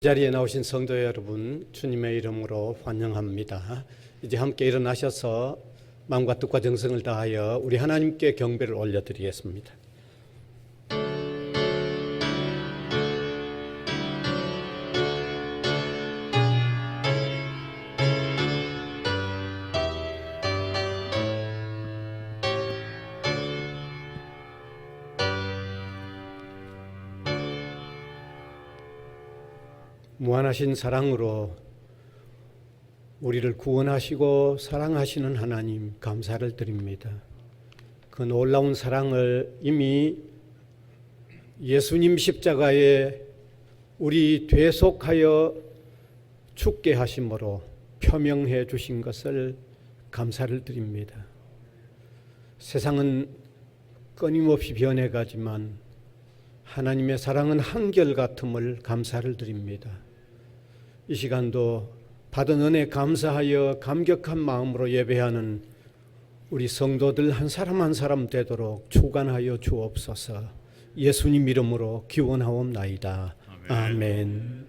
이 자리에 나오신 성도 여러분, 주님의 이름으로 환영합니다. 이제 함께 일어나셔서 마음과 뜻과 정성을 다하여 우리 하나님께 경배를 올려드리겠습니다. 무한하신 사랑으로 우리를 구원하시고 사랑하시는 하나님 감사를 드립니다. 그 놀라운 사랑을 이미 예수님 십자가에 우리 되속하여 죽게 하심으로 표명해 주신 것을 감사를 드립니다. 세상은 끊임없이 변해가지만 하나님의 사랑은 한결같음을 감사를 드립니다. 이 시간도 받은 은혜 감사하여 감격한 마음으로 예배하는 우리 성도들 한 사람 한 사람 되도록 주관하여 주옵소서. 예수님 이름으로 기원하옵나이다. 아멘.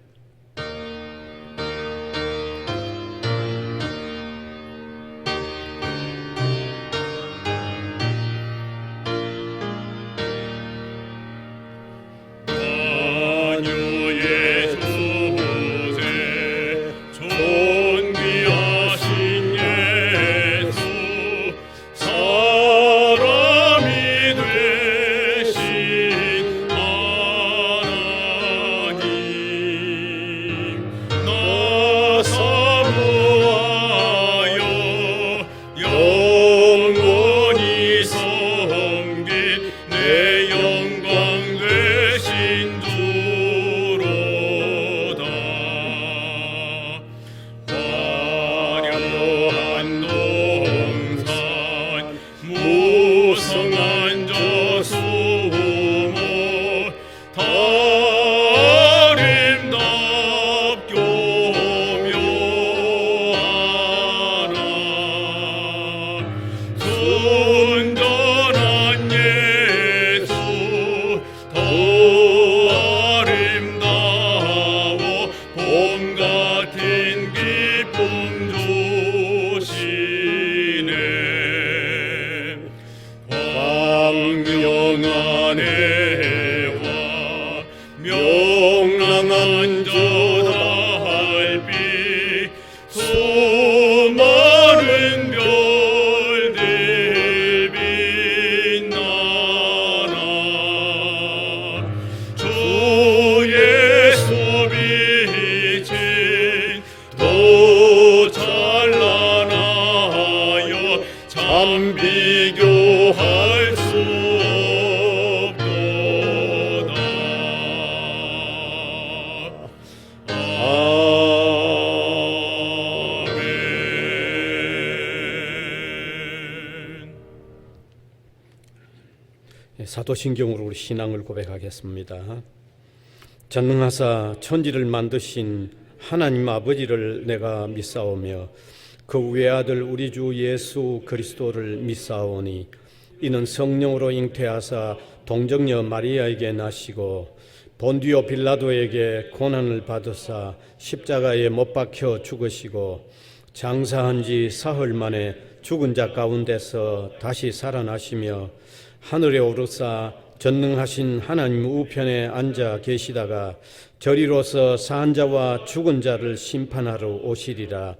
사도신경으로 우리 신앙을 고백하겠습니다. 전능하사 천지를 만드신 하나님 아버지를 내가 믿사오며 그 외아들 우리 주 예수 그리스도를 믿사오니 이는 성령으로 잉태하사 동정녀 마리아에게 나시고 본디오 빌라도에게 고난을 받으사 십자가에 못 박혀 죽으시고 장사한 지 사흘 만에 죽은 자 가운데서 다시 살아나시며 하늘에 오르사 전능하신 하나님 우편에 앉아 계시다가 저리로서 산 자와 죽은 자를 심판하러 오시리라.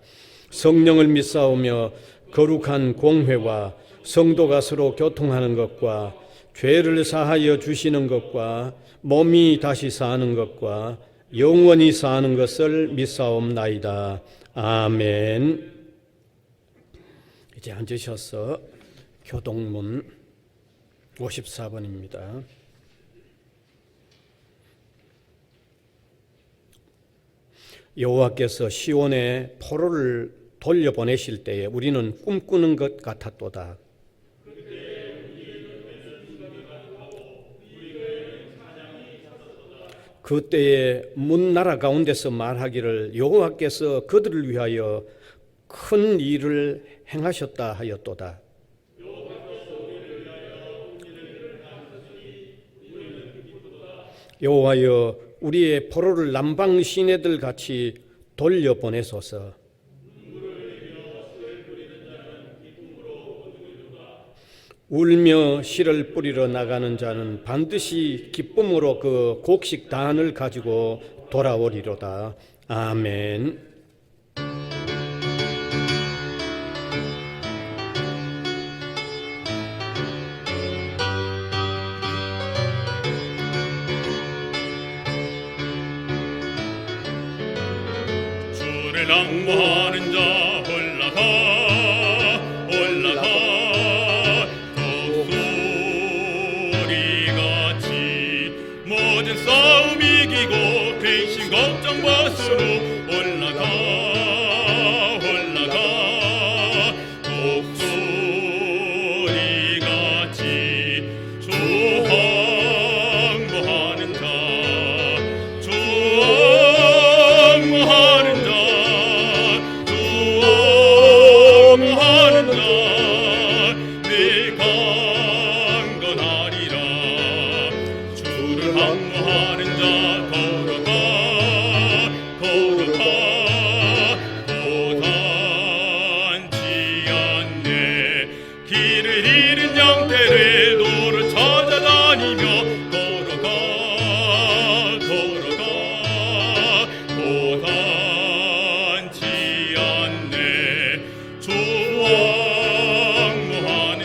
성령을 믿사오며 거룩한 공회와 성도가 서로 교통하는 것과 죄를 사하여 주시는 것과 몸이 다시 사는 것과 영원히 사는 것을 믿사옵나이다. 아멘. 이제 앉으셔서 교동문 54번입니다. 여호와께서 시온에 포로를 돌려보내실 때에 우리는 꿈꾸는 것 같았도다. 그때에 문나라 가운데서 말하기를 여호와께서 그들을 위하여 큰 일을 행하셨다 하였도다. 여호와여 우리의 포로를 남방 시내들 같이 돌려보내소서. 울며 씨를 뿌리러 나가는 자는 반드시 기쁨으로 그 곡식단을 가지고 돌아오리로다. 아멘. 주를 낭보하는 자 올라가 독수리같이 모든 싸움 이기고 근심 걱정 벗으로 올라가 독수리같이 주 항모하는 자 길을 잃은 양떼를 노를 찾아다니며 걸어가 고단치 않네. 주 항모하는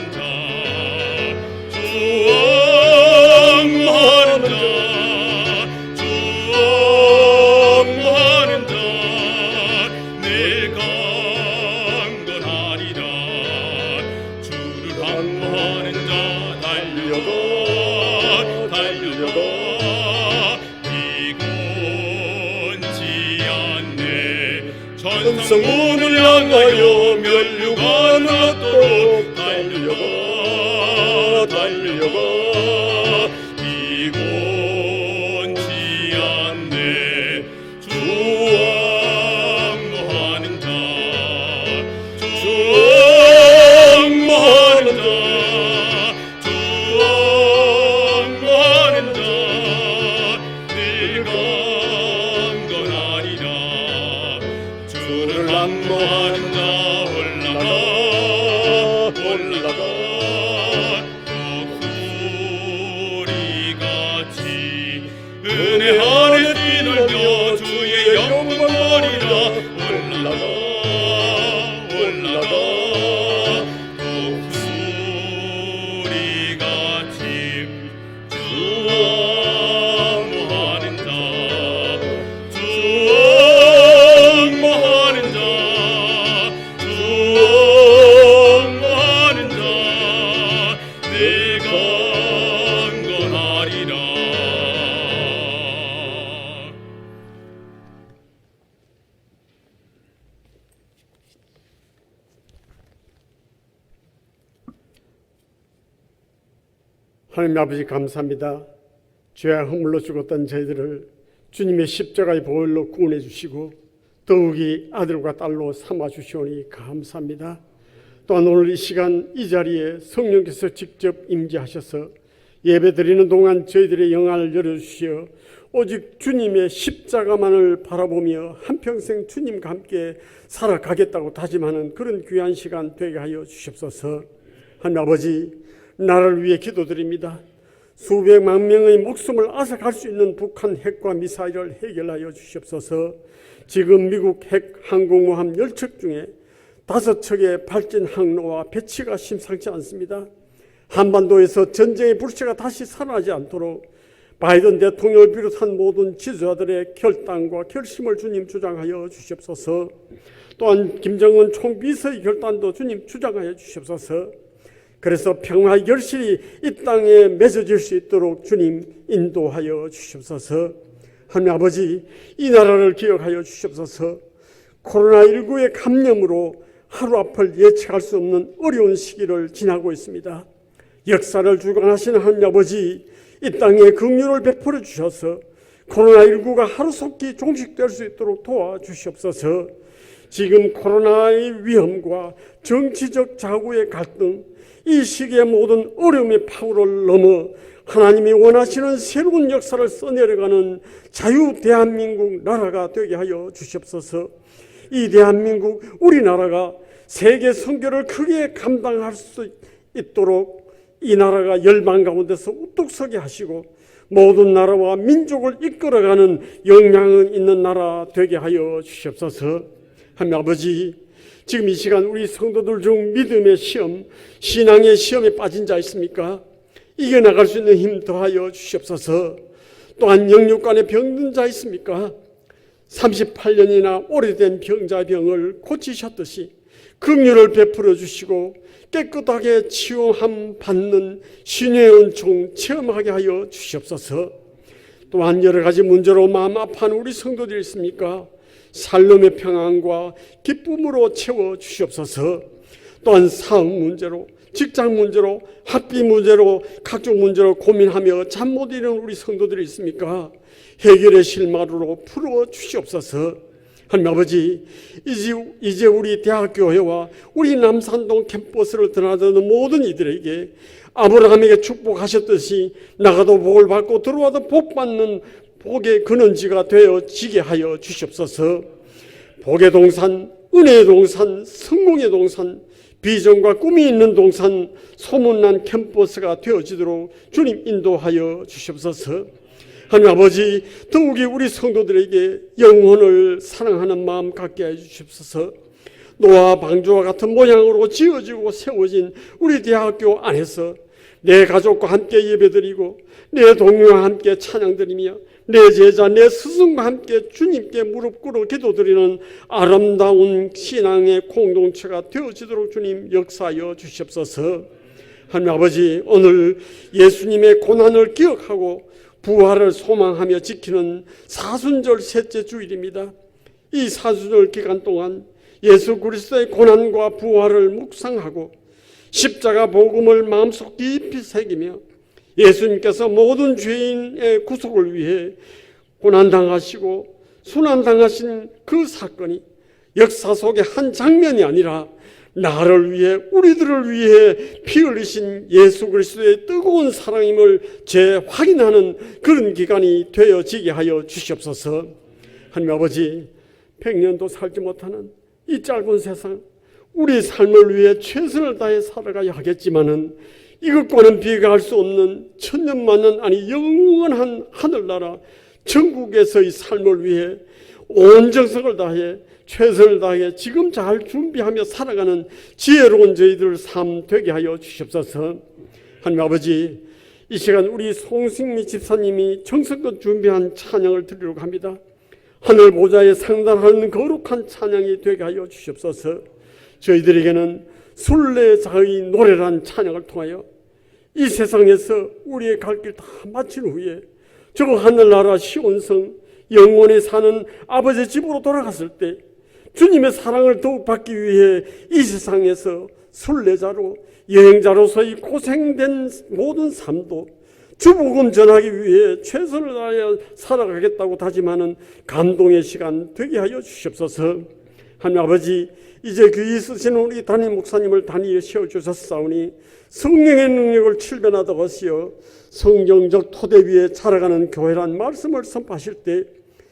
자 내가 강건하리라. 항모하는 자 달려가 비곤치 않네. 천성문을 향하여 면류가 낮도록 달려가 비곤치 않네. 주 항모하는 자 항모하는 자 올라가 독수리같이 은혜 아래 뛰놀며 주의 영광 버리라. 올라가 독수리같이 주 항모하는 자 내가 강건하리라. 하나님 아버지 감사합니다. 죄와 허물로 죽었던 저희들을 주님의 십자가의 보혈로 구원해 주시고 더욱이 아들과 딸로 삼아 주시오니 감사합니다. 또한 오늘 이 시간 이 자리에 성령께서 직접 임재하셔서 예배드리는 동안 저희들의 영안을 열어주시어 오직 주님의 십자가만을 바라보며 한평생 주님과 함께 살아가겠다고 다짐하는 그런 귀한 시간 되게 하여 주시옵소서. 하나님 아버지, 나라를 위해 기도드립니다. 수백만 명의 목숨을 앗아갈 수 있는 북한 핵과 미사일을 해결하여 주시옵소서. 지금 미국 핵 항공모함 10척 중에 5척의 발진 항로와 배치가 심상치 않습니다. 한반도에서 전쟁의 불씨가 다시 살아나지 않도록 바이든 대통령을 비롯한 모든 지도자들의 결단과 결심을 주님 주장하여 주시옵소서. 또한 김정은 총비서의 결단도 주님 주장하여 주시옵소서. 그래서 평화의 결실이 이 땅에 맺어질 수 있도록 주님 인도하여 주시옵소서. 하나님 아버지, 이 나라를 기억하여 주시옵소서. 코로나19의 감염으로 하루 앞을 예측할 수 없는 어려운 시기를 지나고 있습니다. 역사를 주관하시는 하나님 아버지, 이 땅에 긍휼을 베풀어 주셔서 코로나19가 하루속히 종식될 수 있도록 도와주시옵소서. 지금 코로나의 위험과 정치적 자구의 갈등, 이 시기의 모든 어려움의 파고를 넘어 하나님이 원하시는 새로운 역사를 써내려가는 자유 대한민국 나라가 되게 하여 주시옵소서. 이 대한민국 우리나라가 세계 선교를 크게 감당할 수 있도록 이 나라가 열방 가운데서 우뚝 서게 하시고 모든 나라와 민족을 이끌어가는 역량은 있는 나라 되게 하여 주시옵소서. 하나님 아버지, 지금 이 시간 우리 성도들 중 믿음의 시험, 신앙의 시험에 빠진 자 있습니까? 이겨나갈 수 있는 힘 더하여 주시옵소서. 또한 영육간에 병든 자 있습니까? 38년이나 오래된 병자병을 고치셨듯이 긍휼을 베풀어 주시고 깨끗하게 치유함 받는 신의 은총 체험하게 하여 주시옵소서. 또한 여러 가지 문제로 마음 아파하는 우리 성도들이 있습니까? 살림의 평안과 기쁨으로 채워 주시옵소서. 또한 사업 문제로, 직장 문제로, 학비 문제로, 각종 문제로 고민하며 잠 못 이루는 우리 성도들이 있습니까? 해결의 실마리로 풀어 주시옵소서. 하나님 아버지, 이제 우리 대학교회와 우리 남산동 캠퍼스를 드나드는 모든 이들에게 아브라함에게 축복하셨듯이 나가도 복을 받고 들어와도 복 받는 복의 근원지가 되어지게 하여 주시옵소서. 복의 동산, 은혜의 동산, 성공의 동산, 비전과 꿈이 있는 동산, 소문난 캠퍼스가 되어지도록 주님 인도하여 주시옵소서. 하나님 아버지, 더욱이 우리 성도들에게 영혼을 사랑하는 마음 갖게 해 주시옵소서. 노아 방주와 같은 모양으로 지어지고 세워진 우리 대학교 안에서 내 가족과 함께 예배드리고 내 동료와 함께 찬양드리며 내 제자, 내 스승과 함께 주님께 무릎 꿇어 기도드리는 아름다운 신앙의 공동체가 되어지도록 주님 역사하여 주시옵소서. 하나님 아버지, 오늘 예수님의 고난을 기억하고 부활을 소망하며 지키는 사순절 셋째 주일입니다. 이 사순절 기간 동안 예수 그리스도의 고난과 부활을 묵상하고 십자가 복음을 마음속 깊이 새기며 예수님께서 모든 죄인의 구속을 위해 고난당하시고 순환당하신 그 사건이 역사 속의 한 장면이 아니라 나를 위해, 우리들을 위해 피 흘리신 예수 그리스도의 뜨거운 사랑임을 재확인하는 그런 기간이 되어지게 하여 주시옵소서. 하나님 아버지, 100년도 살지 못하는 이 짧은 세상, 우리 삶을 위해 최선을 다해 살아가야 하겠지만은 이것과는 비교할 수 없는 천년만년, 아니 영원한 하늘나라 천국에서의 삶을 위해 온 정성을 다해 최선을 다해 지금 잘 준비하며 살아가는 지혜로운 저희들 삶 되게 하여 주시옵소서. 하나님 아버지, 이 시간 우리 송승미 집사님이 정성껏 준비한 찬양을 드리려고 합니다. 하늘 보좌에 상달하는 거룩한 찬양이 되게 하여 주시옵소서. 저희들에게는 순례자의 노래란 찬양을 통하여 이 세상에서 우리의 갈 길 다 마친 후에 저 하늘나라 시온성 영원히 사는 아버지 집으로 돌아갔을 때 주님의 사랑을 더욱 받기 위해 이 세상에서 순례자로 여행자로서의 고생된 모든 삶도 주복음 전하기 위해 최선을 다하여 살아가겠다고 다짐하는 감동의 시간 되게 하여 주시옵소서. 하나님 아버지, 이제 귀히 쓰시는 우리 담임 목사님을 단위에 세워주셨사오니 성령의 능력을 칠변하도록 하시어 성경적 토대 위에 자라가는 교회란 말씀을 선포하실 때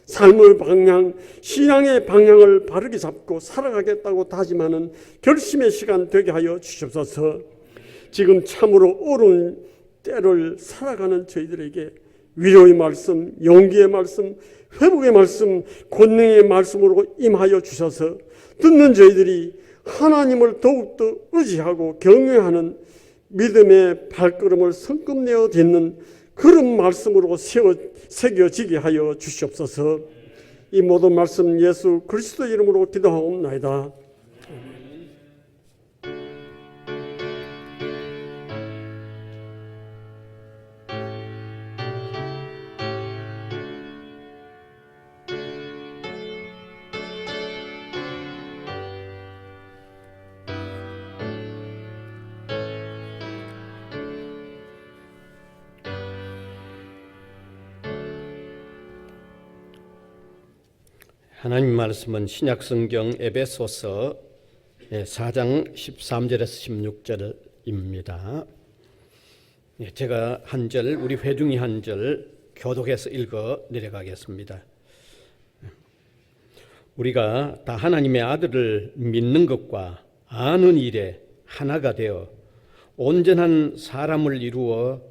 삶의 방향, 신앙의 방향을 바르게 잡고 살아가겠다고 다짐하는 결심의 시간 되게 하여 주시옵소서. 지금 참으로 어려운 때를 살아가는 저희들에게 위로의 말씀, 용기의 말씀, 회복의 말씀, 권능의 말씀으로 임하여 주셔서 듣는 저희들이 하나님을 더욱더 의지하고 경외하는 믿음의 발걸음을 성급내어 딛는 그런 말씀으로 새겨지게 하여 주시옵소서. 이 모든 말씀 예수 그리스도 이름으로 기도하옵나이다. 하나님 말씀은 신약성경 에베소서 4장 13절에서 16절입니다. 제가 한 절, 우리 회중이 한 절 교독해서 읽어 내려가겠습니다. 우리가 다 하나님의 아들을 믿는 것과 아는 일에 하나가 되어 온전한 사람을 이루어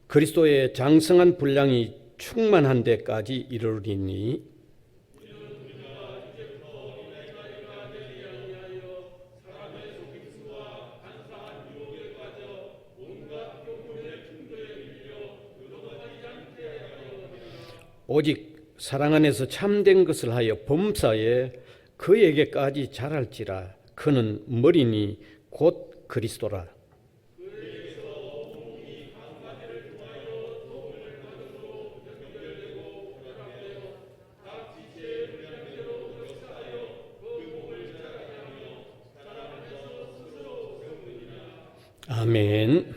그리스도의 장성한 분량이 충만한 데까지 이르리니 오직 사랑 안에서 참된 것을 하여 범사에 그에게까지 자랄지라. 그는 머리니 곧 그리스도라. 아멘.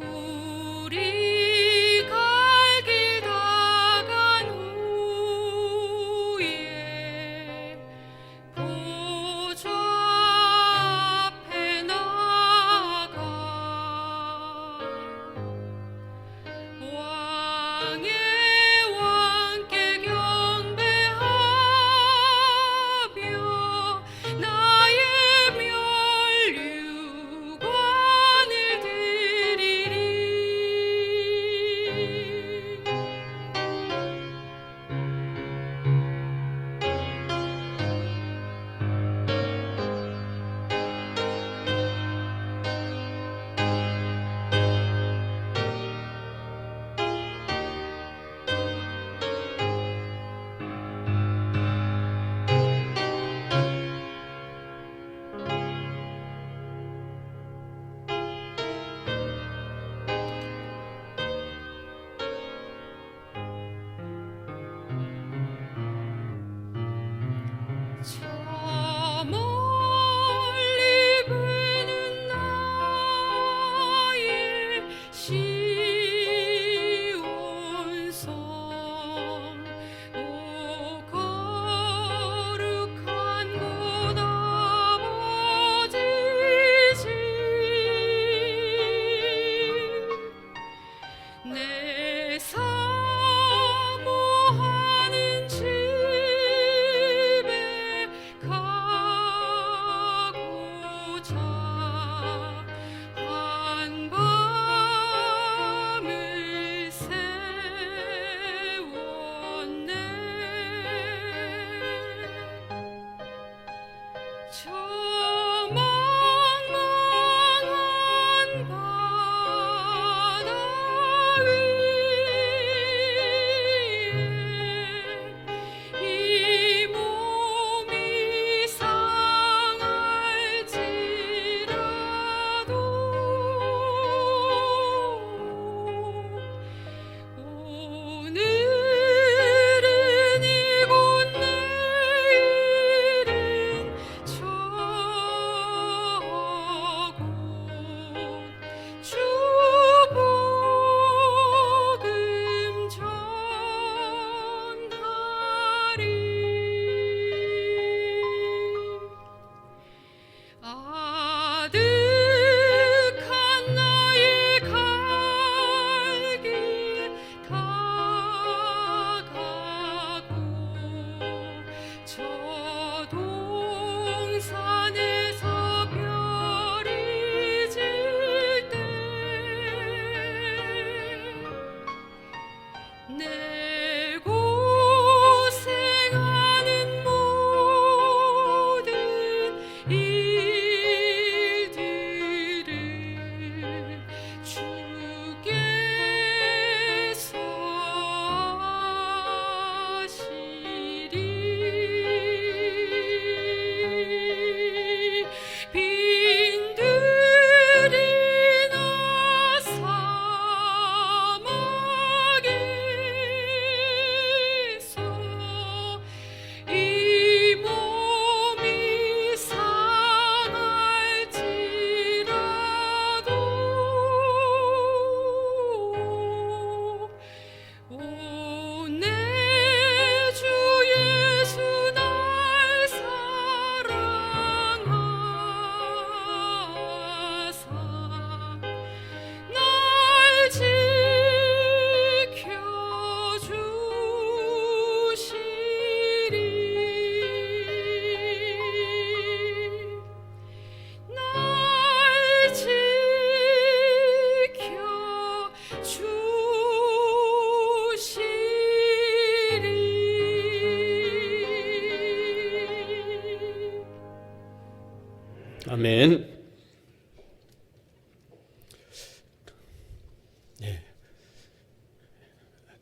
우리 갈 길 다 간 후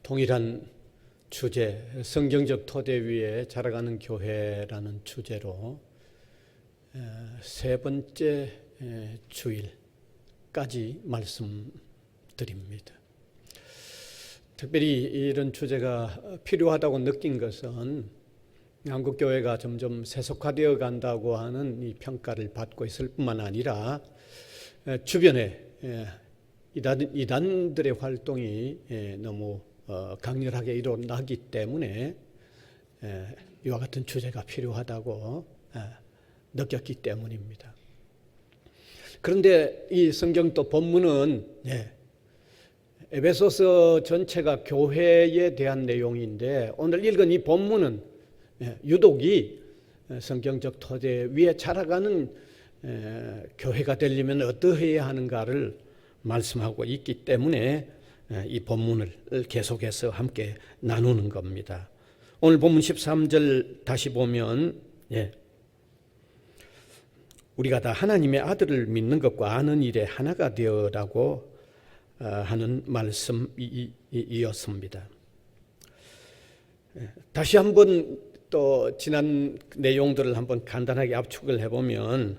동일한 주제, 성경적 토대 위에 자라가는 교회라는 주제로 세 번째 주일까지 말씀드립니다. 특별히 이런 주제가 필요하다고 느낀 것은 한국교회가 점점 세속화되어 간다고 하는 이 평가를 받고 있을 뿐만 아니라 주변에 이단들의 활동이 너무 강렬하게 일어나기 때문에 이와 같은 주제가 필요하다고 느꼈기 때문입니다. 그런데 이 성경도 본문은 에베소서 전체가 교회에 대한 내용인데 오늘 읽은 이 본문은 유독이 성경적 토대 위에 자라가는 교회가 되려면 어떠해야 하는가를 말씀하고 있기 때문에 이 본문을 계속해서 함께 나누는 겁니다. 오늘 본문 13절 다시 보면 우리가 다 하나님의 아들을 믿는 것과 아는 일에 하나가 되어라고 하는 말씀이었습니다. 다시 한번 또 지난 내용들을 한번 간단하게 압축을 해보면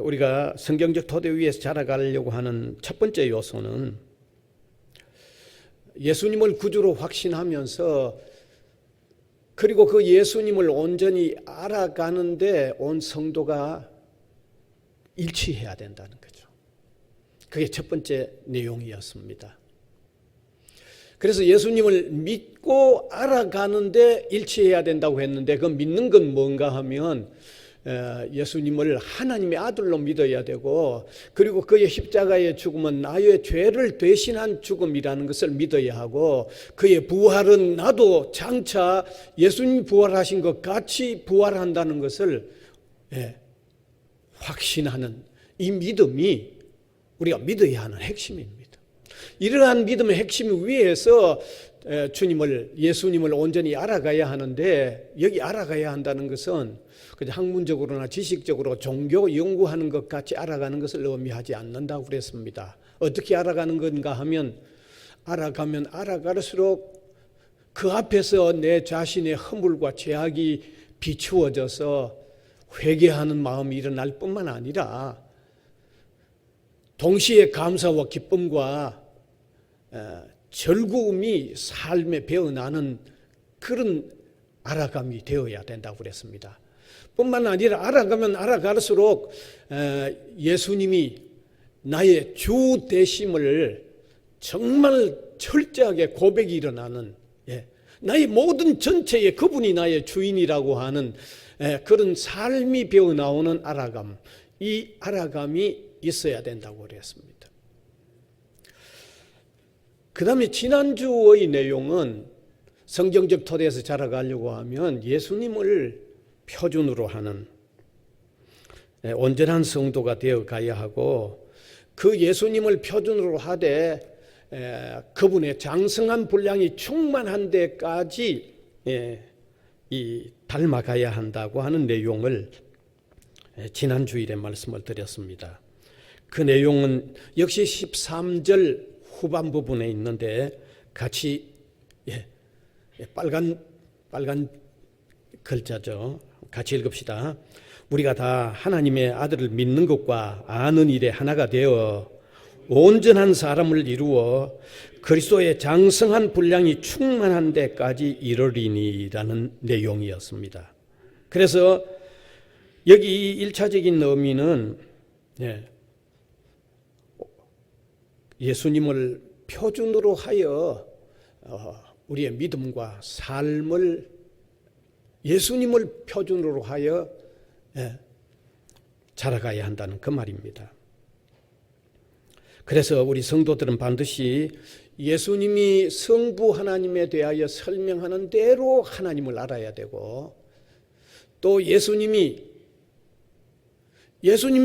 우리가 성경적 토대 위에서 자라가려고 하는 첫 번째 요소는 예수님을 구주로 확신하면서 그리고 그 예수님을 온전히 알아가는데 온 성도가 일치해야 된다는 거죠. 그게 첫 번째 내용이었습니다. 그래서 예수님을 믿고 알아가는데 일치해야 된다고 했는데 그 믿는 건 뭔가 하면 예수님을 하나님의 아들로 믿어야 되고 그리고 그의 십자가의 죽음은 나의 죄를 대신한 죽음이라는 것을 믿어야 하고 그의 부활은 나도 장차 예수님이 부활하신 것 같이 부활한다는 것을 확신하는 이 믿음이 우리가 믿어야 하는 핵심입니다. 이러한 믿음의 핵심 위에서 예수님을 온전히 알아가야 하는데 여기 알아가야 한다는 것은 그냥 학문적으로나 지식적으로 종교 연구하는 것 같이 알아가는 것을 의미하지 않는다고 그랬습니다. 어떻게 알아가는 건가 하면 알아가면 알아갈수록 그 앞에서 내 자신의 허물과 죄악이 비추어져서 회개하는 마음이 일어날 뿐만 아니라 동시에 감사와 기쁨과 즐거움이 삶에 배어나는 그런 알아감이 되어야 된다고 그랬습니다. 뿐만 아니라 알아가면 알아갈수록 예수님이 나의 주 되심을 정말 철저하게 고백이 일어나는 나의 모든 전체에 그분이 나의 주인이라고 하는 그런 삶이 배어나오는 알아감, 이 알아감이 있어야 된다고 그랬습니다. 그 다음에 지난주의 내용은 성경적 토대에서 자라가려고 하면 예수님을 표준으로 하는 온전한 성도가 되어 가야 하고 그 예수님을 표준으로 하되 그분의 장성한 분량이 충만한 데까지 닮아가야 한다고 하는 내용을 지난 주일에 말씀을 드렸습니다. 그 내용은 역시 13절 후반 부분에 있는데 같이 빨간 글자죠. 같이 읽읍시다. 우리가 다 하나님의 아들을 믿는 것과 아는 일에 하나가 되어 온전한 사람을 이루어 그리스도의 장성한 분량이 충만한 데까지 이르리니라는 내용이었습니다. 그래서 여기 1차적인 의미는 예수님을 표준으로 하여 우리의 믿음과 삶을 예수님을 표준으로 하여 자라가야 한다는 그 말입니다. 그래서 우리 성도들은 반드시 예수님이 성부 하나님에 대하여 설명하는 대로 하나님을 알아야 되고 또 예수님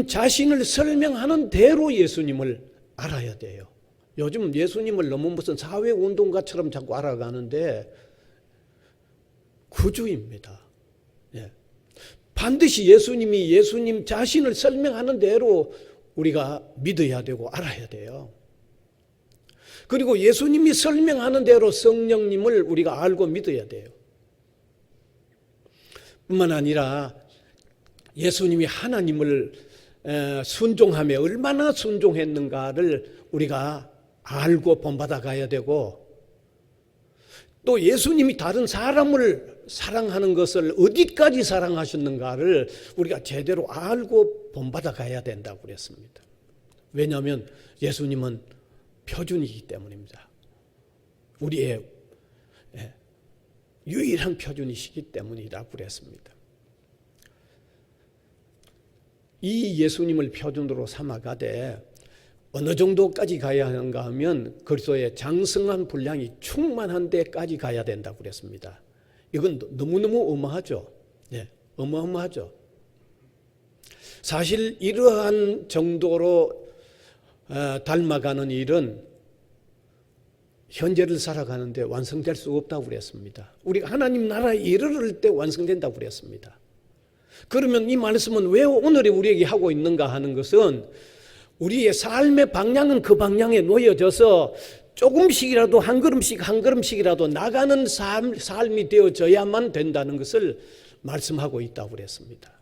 자신을 설명하는 대로 예수님을 알아야 돼요. 요즘 예수님을 너무 무슨 사회운동가처럼 자꾸 알아가는데 구주입니다. 반드시 예수님이 예수님 자신을 설명하는 대로 우리가 믿어야 되고 알아야 돼요. 그리고 예수님이 설명하는 대로 성령님을 우리가 알고 믿어야 돼요. 뿐만 아니라 예수님이 하나님을 순종하며 얼마나 순종했는가를 우리가 알고 본받아 가야 되고, 또 예수님이 다른 사람을 사랑하는 것을 어디까지 사랑하셨는가를 우리가 제대로 알고 본받아 가야 된다고 그랬습니다. 왜냐하면 예수님은 표준이기 때문입니다. 우리의 유일한 표준이시기 때문이라고 그랬습니다. 이 예수님을 표준으로 삼아가되 어느 정도까지 가야 하는가 하면 그리스도의 장성한 분량이 충만한 데까지 가야 된다고 그랬습니다. 이건 너무너무 어마하죠. 어마어마하죠. 사실 이러한 정도로 닮아가는 일은 현재를 살아가는데 완성될 수 없다고 그랬습니다. 우리가 하나님 나라에 이르를 때 완성된다고 그랬습니다. 그러면 이 말씀은 왜 오늘에 우리에게 하고 있는가 하는 것은, 우리의 삶의 방향은 그 방향에 놓여져서 조금씩이라도 한 걸음씩이라도 나가는 삶이 되어져야만 된다는 것을 말씀하고 있다고 그랬습니다.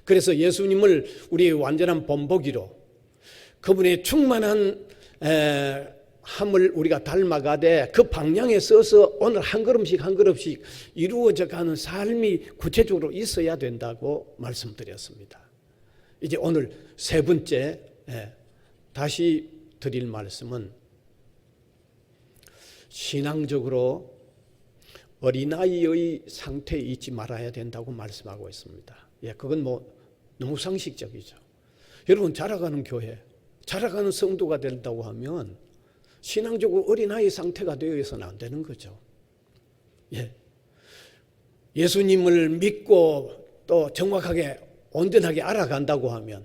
그래서 예수님을 우리의 완전한 본보기로, 그분의 충만한 함을 우리가 닮아가되 그 방향에 서서 오늘 한 걸음씩 이루어져 가는 삶이 구체적으로 있어야 된다고 말씀드렸습니다. 이제 오늘 세 번째 다시 드릴 말씀은, 신앙적으로 어린아이의 상태에 있지 말아야 된다고 말씀하고 있습니다. 그건 너무 상식적이죠. 여러분, 자라가는 교회, 자라가는 성도가 된다고 하면 신앙적으로 어린아이 상태가 되어 있어서는 안 되는 거죠. 예수님을 믿고 또 정확하게 온전하게 알아간다고 하면,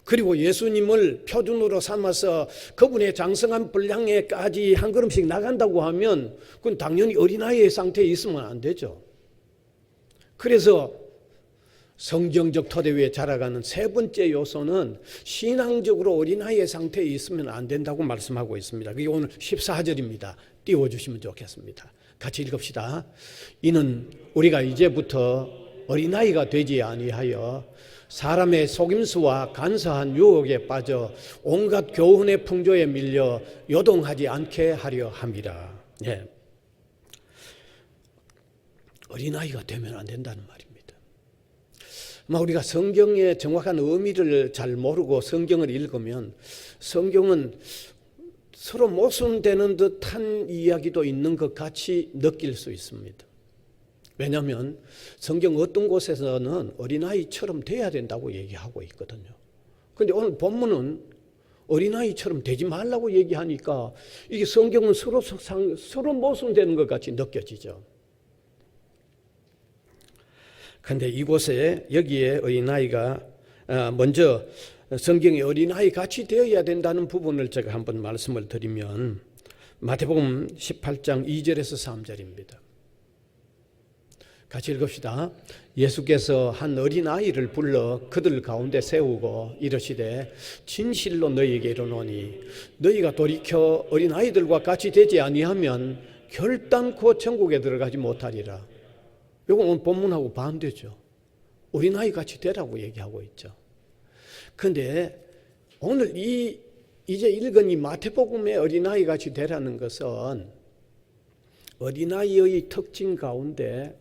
그리고 예수님을 표준으로 삼아서 그분의 장성한 분량에까지 한 걸음씩 나간다고 하면 그건 당연히 어린아이의 상태에 있으면 안 되죠. 그래서 성경적 토대 위에 자라가는 세 번째 요소는 신앙적으로 어린아이의 상태에 있으면 안 된다고 말씀하고 있습니다. 그게 오늘 14절입니다. 띄워주시면 좋겠습니다. 같이 읽읍시다. 이는 우리가 이제부터 어린아이가 되지 아니하여 사람의 속임수와 간사한 유혹에 빠져 온갖 교훈의 풍조에 밀려 요동하지 않게 하려 함이라. 어린아이가 되면 안 된다는 말입니다. 우리가 성경의 정확한 의미를 잘 모르고 성경을 읽으면 성경은 서로 모순되는 듯한 이야기도 있는 것 같이 느낄 수 있습니다. 왜냐하면 성경 어떤 곳에서는 어린아이처럼 돼야 된다고 얘기하고 있거든요. 그런데 오늘 본문은 어린아이처럼 되지 말라고 얘기하니까 이게 성경은 서로 모순되는 것 같이 느껴지죠. 그런데 이곳에 여기에 어린아이가 먼저 성경에 어린아이 같이 되어야 된다는 부분을 제가 한번 말씀을 드리면, 마태복음 18장 2절에서 3절입니다. 같이 읽읍시다. 예수께서 한 어린아이를 불러 그들 가운데 세우고 이르시되 진실로 너희에게 이르노니 너희가 돌이켜 어린아이들과 같이 되지 아니하면 결단코 천국에 들어가지 못하리라. 이건 오늘 본문하고 반대죠. 어린아이 같이 되라고 얘기하고 있죠. 그런데 오늘 이제 읽은 이 마태복음의 어린아이 같이 되라는 것은 어린아이의 특징 가운데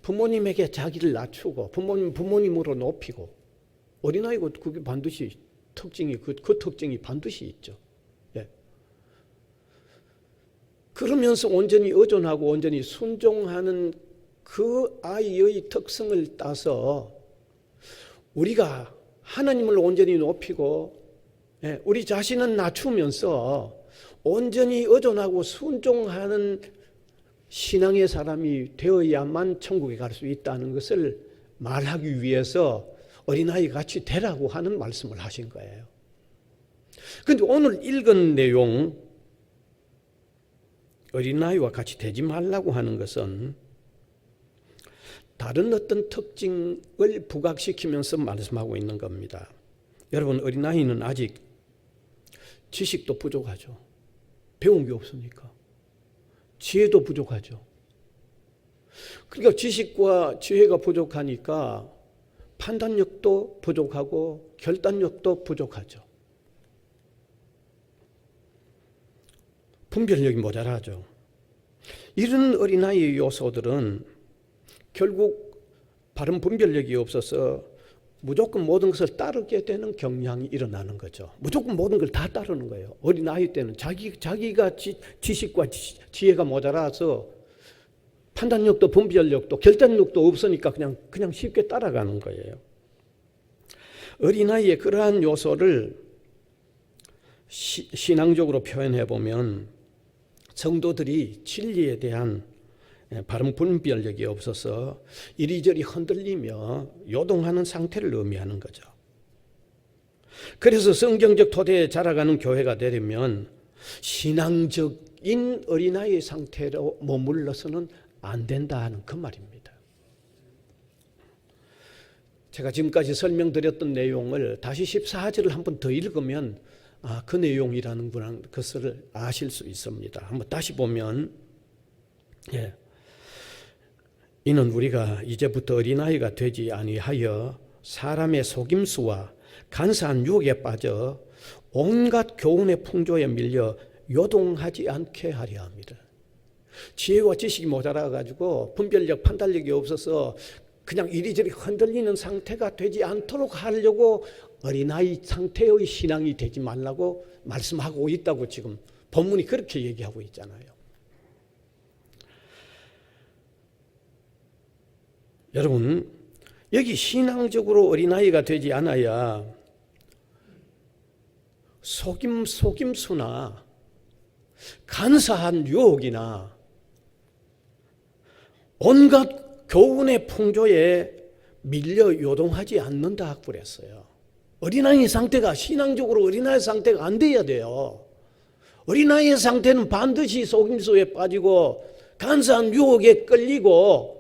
부모님에게 자기를 낮추고 부모님으로 높이고, 어린아이고 그게 반드시 특징이 그 특징이 반드시 있죠. 그러면서 온전히 의존하고 온전히 순종하는 그 아이의 특성을 따서 우리가 하나님을 온전히 높이고 우리 자신은 낮추면서 온전히 의존하고 순종하는 신앙의 사람이 되어야만 천국에 갈 수 있다는 것을 말하기 위해서 어린아이 같이 되라고 하는 말씀을 하신 거예요. 그런데 오늘 읽은 내용, 어린아이와 같이 되지 말라고 하는 것은 다른 어떤 특징을 부각시키면서 말씀하고 있는 겁니다. 여러분, 어린아이는 아직 지식도 부족하죠. 배운 게 없으니까. 지혜도 부족하죠. 그러니까 지식과 지혜가 부족하니까 판단력도 부족하고 결단력도 부족하죠. 분별력이 모자라죠. 이런 어린아이의 요소들은 결국 바른 분별력이 없어서 무조건 모든 것을 따르게 되는 경향이 일어나는 거죠. 무조건 모든 걸 다 따르는 거예요. 어린아이 때는 자기가 지식과 지혜가 모자라서 판단력도 분별력도 결단력도 없으니까 그냥 쉽게 따라가는 거예요. 어린아이의 그러한 요소를 신앙적으로 표현해 보면 성도들이 진리에 대한 바른 분별력이 없어서 이리저리 흔들리며 요동하는 상태를 의미하는 거죠. 그래서 성경적 토대에 자라가는 교회가 되려면 신앙적인 어린아이의 상태로 머물러서는 안 된다 하는 그 말입니다. 제가 지금까지 설명드렸던 내용을 다시 14절을 한번 더 읽으면 그 내용이라는 것을 아실 수 있습니다. 한번 다시 보면 이는 우리가 이제부터 어린아이가 되지 아니하여 사람의 속임수와 간사한 유혹에 빠져 온갖 교훈의 풍조에 밀려 요동하지 않게 하려 합니다. 지혜와 지식이 모자라가지고 분별력, 판단력이 없어서 그냥 이리저리 흔들리는 상태가 되지 않도록 하려고 어린아이 상태의 신앙이 되지 말라고 말씀하고 있다고 지금 본문이 그렇게 얘기하고 있잖아요. 여러분, 여기 신앙적으로 어린아이가 되지 않아야 속임수나 간사한 유혹이나 온갖 교훈의 풍조에 밀려 요동하지 않는다 그랬어요. 어린아이 상태가 신앙적으로 어린아이 상태가 안 돼야 돼요. 어린아이의 상태는 반드시 속임수에 빠지고 간사한 유혹에 끌리고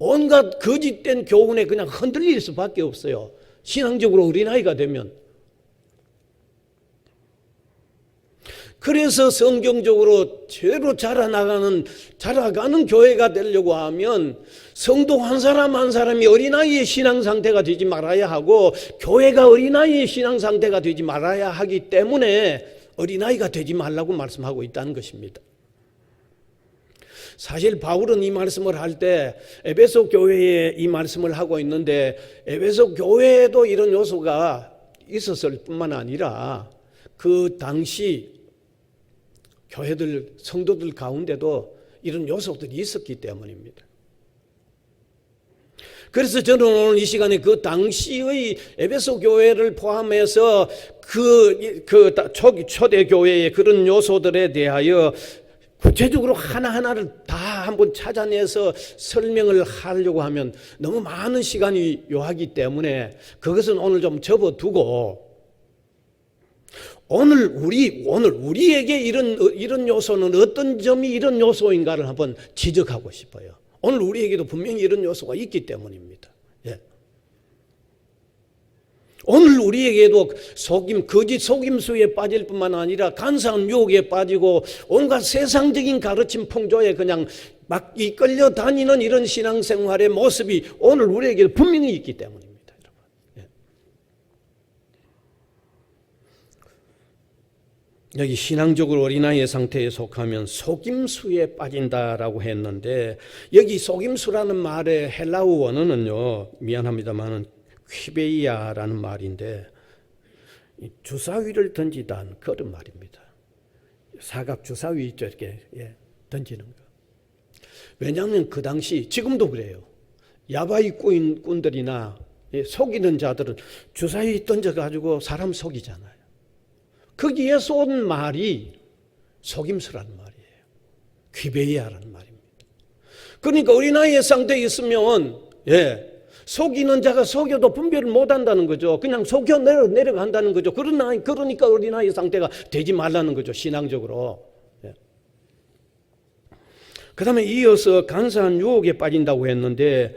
온갖 거짓된 교훈에 그냥 흔들릴 수밖에 없어요. 신앙적으로 어린아이가 되면. 그래서 성경적으로 제대로 자라가는 교회가 되려고 하면 성도 한 사람 한 사람이 어린아이의 신앙 상태가 되지 말아야 하고 교회가 어린아이의 신앙 상태가 되지 말아야 하기 때문에 어린아이가 되지 말라고 말씀하고 있다는 것입니다. 사실 바울은 이 말씀을 할 때 에베소 교회에 이 말씀을 하고 있는데 에베소 교회에도 이런 요소가 있었을 뿐만 아니라 그 당시 교회들, 성도들 가운데도 이런 요소들이 있었기 때문입니다. 그래서 저는 오늘 이 시간에 그 당시의 에베소 교회를 포함해서 초대 교회의 그런 요소들에 대하여 구체적으로 하나하나를 다 한번 찾아내서 설명을 하려고 하면 너무 많은 시간이 요하기 때문에 그것은 오늘 좀 접어두고 오늘 우리에게 이런 요소는 어떤 점이 이런 요소인가를 한번 지적하고 싶어요. 오늘 우리에게도 분명히 이런 요소가 있기 때문입니다. 오늘 우리에게도 거짓 속임수에 빠질 뿐만 아니라 간사한 유혹에 빠지고 온갖 세상적인 가르침 풍조에 그냥 막 이끌려 다니는 이런 신앙생활의 모습이 오늘 우리에게도 분명히 있기 때문입니다. 여러분. 여기 신앙적으로 어린아이의 상태에 속하면 속임수에 빠진다라고 했는데 여기 속임수라는 말의 헬라어 원어는요, 미안합니다만은 퀴베이아라는 말인데 주사위를 던지다는 그런 말입니다. 사각 주사위 있죠, 이렇게 던지는 거. 왜냐하면 그 당시 지금도 그래요. 야바이꾼들이나 속이는 자들은 주사위 던져가지고 사람 속이잖아요. 거기에서 온 말이 속임수라는 말이에요. 퀴베이아라는 말입니다. 그러니까 어린아이의 상태에 있으면 속이는 자가 속여도 분별을 못한다는 거죠. 그냥 속여 내려간다는 거죠. 그러니까 어린아이 상태가 되지 말라는 거죠. 신앙적으로. 그 다음에 이어서 간사한 유혹에 빠진다고 했는데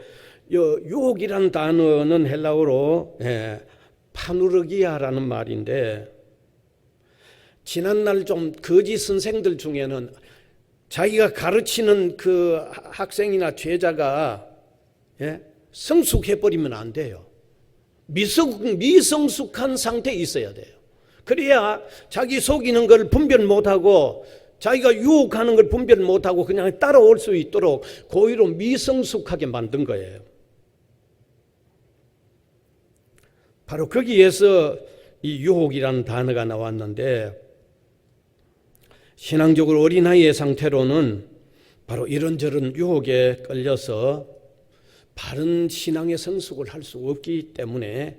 유혹이라는 단어는 헬라어로 파누르기아라는 말인데 지난날 좀 거짓 선생들 중에는 자기가 가르치는 그 학생이나 제자가 성숙해버리면 안 돼요. 미성숙한 상태에 있어야 돼요. 그래야 자기 속이는 걸 분별 못하고 자기가 유혹하는 걸 분별 못하고 그냥 따라올 수 있도록 고의로 미성숙하게 만든 거예요. 바로 거기에서 이 유혹이라는 단어가 나왔는데, 신앙적으로 어린아이의 상태로는 바로 이런저런 유혹에 끌려서 바른 신앙의 성숙을 할 수 없기 때문에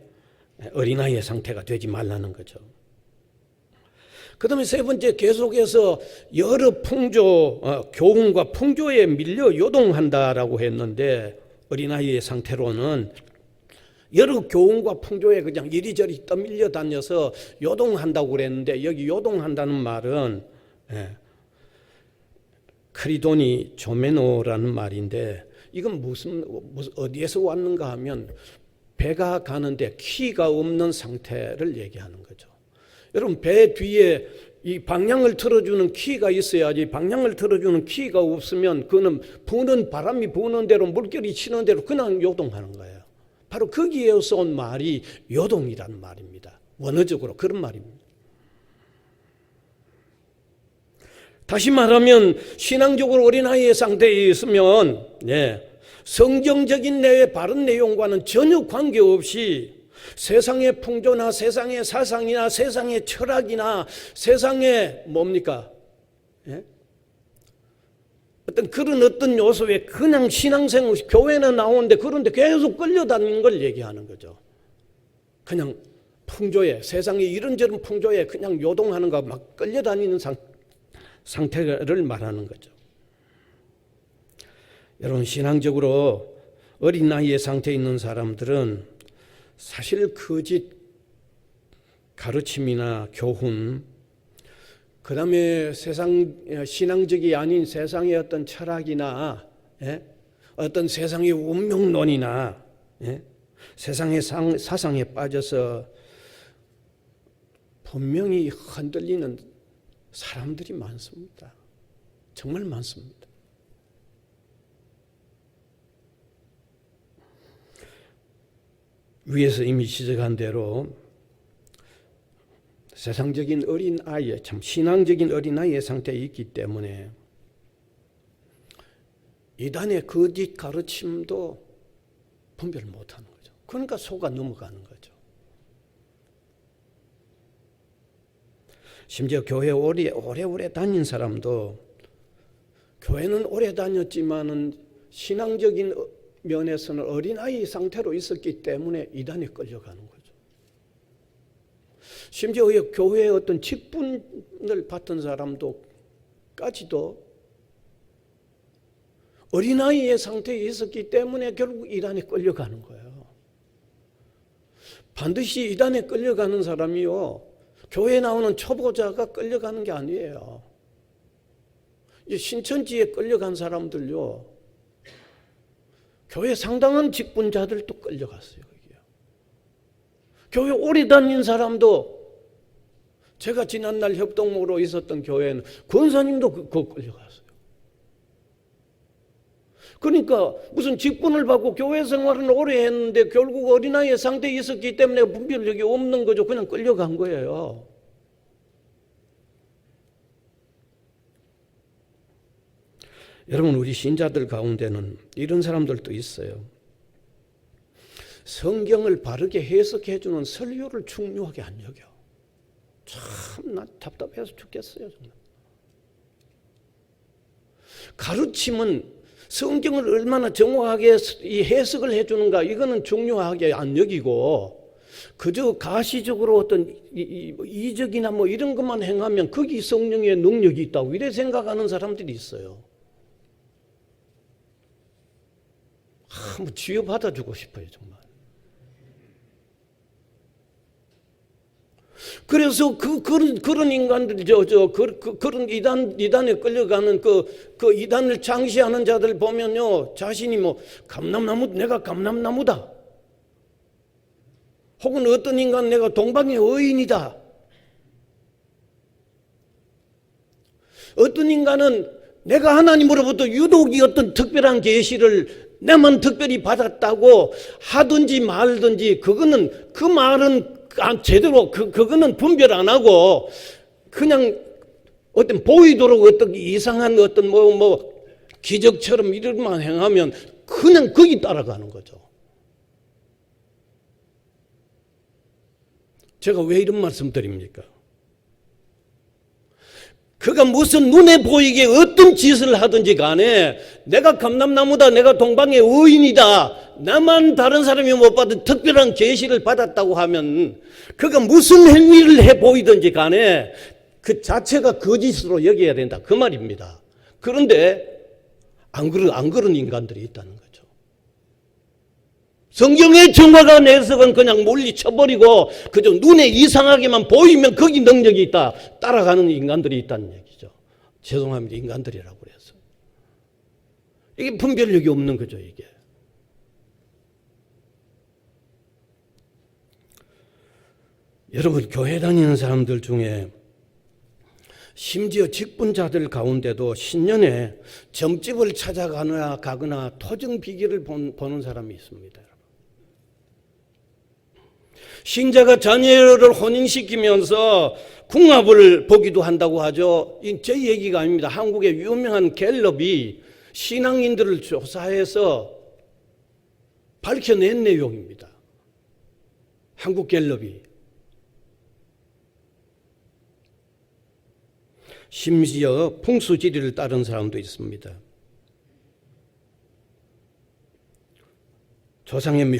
어린아이의 상태가 되지 말라는 거죠. 그 다음에 세 번째, 계속해서 여러 교훈과 풍조에 밀려 요동한다라고 했는데, 어린아이의 상태로는 여러 교훈과 풍조에 그냥 이리저리 떠밀려 다녀서 요동한다고 그랬는데, 여기 요동한다는 말은 크리도니 조메노라는 말인데, 이건 어디에서 왔는가 하면 배가 가는데 키가 없는 상태를 얘기하는 거죠. 여러분, 배 뒤에 이 방향을 틀어주는 키가 있어야지, 방향을 틀어주는 키가 없으면 그는 바람이 부는 대로, 물결이 치는 대로 그냥 요동하는 거예요. 바로 거기에서 온 말이 요동이라는 말입니다. 원어적으로 그런 말입니다. 다시 말하면 신앙적으로 어린아이의 상태에 있으면 성경적인 바른 내용과는 전혀 관계없이 세상의 풍조나 세상의 사상이나 세상의 철학이나 세상의 어떤 요소에 그냥 신앙생활, 교회는 나오는데 그런데 계속 끌려다니는 걸 얘기하는 거죠. 그냥 풍조에, 세상의 이런저런 풍조에 그냥 요동하는 거 막 끌려다니는 상태를 말하는 거죠. 여러분, 신앙적으로 어린 나이의 상태에 있는 사람들은 사실 거짓 가르침이나 교훈, 그 다음에 신앙적이 아닌 세상의 어떤 철학이나 어떤 세상의 운명론이나 세상의 사상에 빠져서 분명히 흔들리는 사람들이 많습니다. 정말 많습니다. 위에서 이미 지적한 대로 세상적인 어린아이, 참 신앙적인 어린아이의 상태에 있기 때문에 이단의 거짓 가르침도 분별 못하는 거죠. 그러니까 속아 넘어가는 거죠. 심지어 교회 오래오래 다닌 사람도, 교회는 오래 다녔지만은 신앙적인 면에서는 어린아이 상태로 있었기 때문에 이단에 끌려가는 거죠. 심지어 교회의 어떤 직분을 받던 사람도까지도 어린아이의 상태에 있었기 때문에 결국 이단에 끌려가는 거예요. 반드시 이단에 끌려가는 사람이요, 교회에 나오는 초보자가 끌려가는 게 아니에요. 신천지에 끌려간 사람들요, 교회 상당한 직분자들도 끌려갔어요. 여기요. 교회 오래 다닌 사람도, 제가 지난날 협동모로 있었던 교회는 권사님도 끌려갔어요. 그러니까 무슨 직분을 받고 교회 생활은 오래 했는데 결국 어린아이의 상태에 있었기 때문에 분별력이 없는 거죠. 그냥 끌려간 거예요. 여러분, 우리 신자들 가운데는 이런 사람들도 있어요. 성경을 바르게 해석해 주는 설교를 중요하게 안 여겨. 참 나 답답해서 죽겠어요, 정말. 가르침은 성경을 얼마나 정확하게 이 해석을 해주는가, 이거는 중요하게 안 여기고 그저 가시적으로 어떤 이적이나 이런 것만 행하면 거기 성령의 능력이 있다고 이래 생각하는 사람들이 있어요. 한번 쥐어받아주고 싶어요, 정말. 그래서 그런 인간들, 그런 이단에 끌려가는 그 이단을 창시하는 자들 보면요, 자신이 내가 감람나무다. 혹은 어떤 인간 내가 동방의 의인이다. 어떤 인간은 내가 하나님으로부터 유독 이 어떤 특별한 계시를 내만 특별히 받았다고 하든지 말든지 그거는 그 말은 제대로 그거는 분별 안 하고 그냥 어떤 보이도록 어떤 이상한 어떤 뭐 기적처럼 이런만 행하면 그냥 거기 따라가는 거죠. 제가 왜 이런 말씀 드립니까? 그가 무슨 눈에 보이게 어떤 짓을 하든지 간에 내가 감람나무다, 내가 동방의 의인이다, 나만 다른 사람이 못 받은 특별한 계시를 받았다고 하면 그가 무슨 행위를 해 보이든지 간에 그 자체가 거짓으로 여겨야 된다 그 말입니다. 그런데 안 그런 인간들이 있다는 거죠. 성경의 정화가 내석은 그냥 물리쳐버리고 그저 눈에 이상하게만 보이면 거기 능력이 있다 따라가는 인간들이 있다는 얘기죠. 죄송합니다. 인간들이라고 그래서. 이게 분별력이 없는 거죠. 이게. 여러분 교회 다니는 사람들 중에 심지어 직분자들 가운데도 신년에 점집을 찾아가거나 토정비기를 보는 사람이 있습니다. 신자가 자녀를 혼인시키면서 궁합을 보기도 한다고 하죠. 제 얘기가 아닙니다. 한국의 유명한 갤럽이 신앙인들을 조사해서 밝혀낸 내용입니다. 한국 갤럽이. 심지어 풍수지리를 따른 사람도 있습니다. 조상의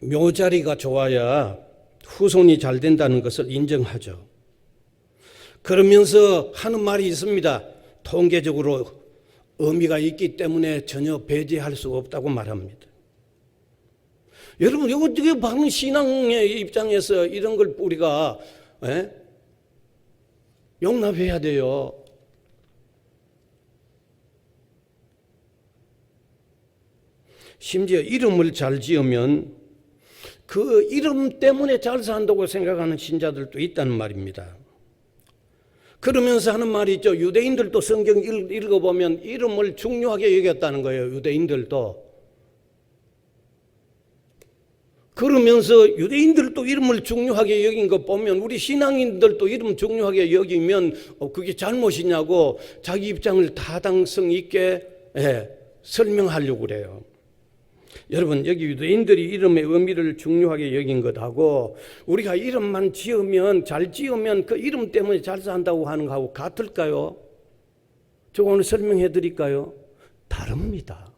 묘자리가 좋아야 후손이 잘 된다는 것을 인정하죠. 그러면서 하는 말이 있습니다. 통계적으로 의미가 있기 때문에 전혀 배제할 수 없다고 말합니다. 여러분, 이거 방금 신앙의 입장에서 이런 걸 우리가 용납해야 돼요. 심지어 이름을 잘 지으면 그 이름 때문에 잘 산다고 생각하는 신자들도 있다는 말입니다. 그러면서 하는 말이 있죠. 유대인들도 성경 읽어보면 이름을 중요하게 여겼다는 거예요. 유대인들도. 그러면서 유대인들도 이름을 중요하게 여긴 거 보면 우리 신앙인들도 이름 중요하게 여기면 그게 잘못이냐고 자기 입장을 타당성 있게 설명하려고 그래요. 여러분, 여기 유대인들이 이름의 의미를 중요하게 여긴 것하고 우리가 이름만 지으면 잘 지으면 그 이름 때문에 잘 산다고 하는 거하고 같을까요? 제가 오늘 설명해 드릴까요? 다릅니다.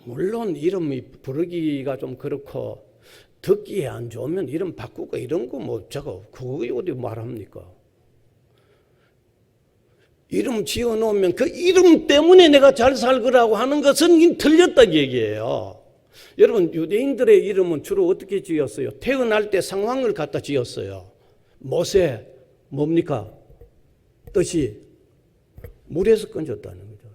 물론 이름이 부르기가 좀 그렇고 듣기에 안 좋으면 이름 바꾸고 이런 거 뭐 저거 그거 어디 말합니까? 이름 지어놓으면 그 이름 때문에 내가 잘 살거라고 하는 것은 틀렸다는 얘기예요. 여러분, 유대인들의 이름은 주로 어떻게 지었어요? 태어날 때 상황을 갖다 지었어요. 모세 뭡니까? 뜻이 물에서 건졌다는 거죠.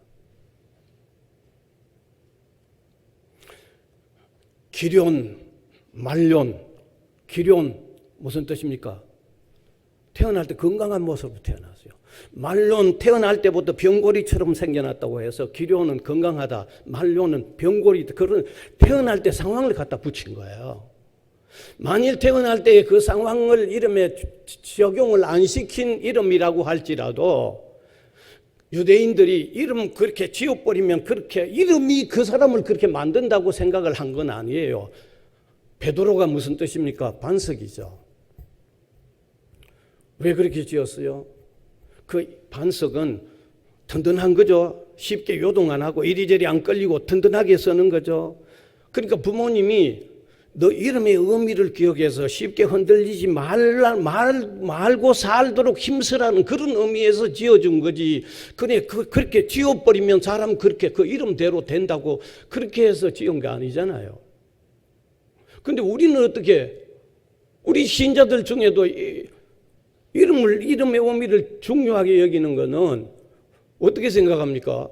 기련, 말련, 기련 무슨 뜻입니까? 태어날 때 건강한 모습으로 태어났어요. 말론 태어날 때부터 병고리처럼 생겨났다고 해서 기련은 건강하다, 말론은 병고리, 그런 태어날 때 상황을 갖다 붙인 거예요. 만일 태어날 때 그 상황을 이름에 적용을 안 시킨 이름이라고 할지라도 유대인들이 이름 그렇게 지어버리면 그렇게 이름이 그 사람을 그렇게 만든다고 생각을 한 건 아니에요. 베드로가 무슨 뜻입니까? 반석이죠. 왜 그렇게 지었어요? 그 반석은 든든한 거죠. 쉽게 요동 안 하고 이리저리 안 끌리고 든든하게 쓰는 거죠. 그러니까 부모님이 너 이름의 의미를 기억해서 쉽게 흔들리지 말고 살도록 힘쓰라는 그런 의미에서 지어준 거지. 그렇게 지어버리면 사람 그렇게 그 이름대로 된다고 그렇게 해서 지은 게 아니잖아요. 근데 우리는 어떻게, 우리 신자들 중에도 이름의 의미를 중요하게 여기는 거는 어떻게 생각합니까?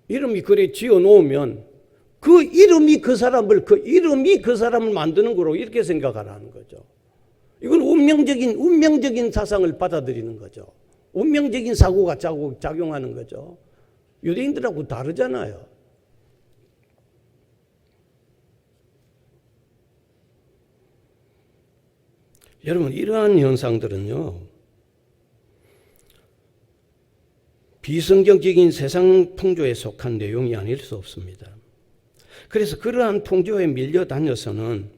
이름이 그래 지어 놓으면 그 이름이 그 사람을 만드는 거로 이렇게 생각하라는 거죠. 이건 운명적인 사상을 받아들이는 거죠. 운명적인 사고가 작용하는 거죠. 유대인들하고 다르잖아요. 여러분, 이러한 현상들은요, 비성경적인 세상 풍조에 속한 내용이 아닐 수 없습니다. 그래서 그러한 풍조에 밀려 다녀서는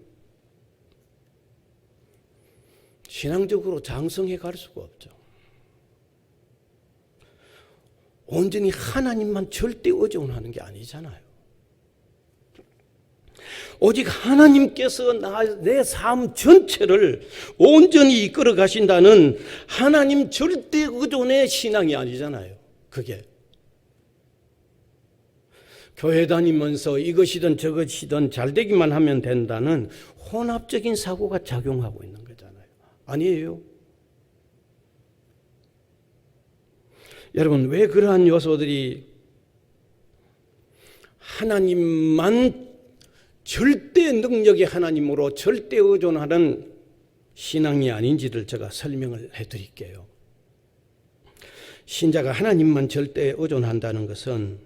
신앙적으로 장성해 갈 수가 없죠. 온전히 하나님만 절대 의존하는 게 아니잖아요. 오직 하나님께서 내 삶 전체를 온전히 이끌어 가신다는 하나님 절대 의존의 신앙이 아니잖아요. 그게 교회 다니면서 이것이든 저것이든 잘 되기만 하면 된다는 혼합적인 사고가 작용하고 있는 거잖아요. 아니에요? 여러분, 왜 그러한 요소들이 하나님만 절대 능력의 하나님으로 절대 의존하는 신앙이 아닌지를 제가 설명을 해드릴게요. 신자가 하나님만 절대 의존한다는 것은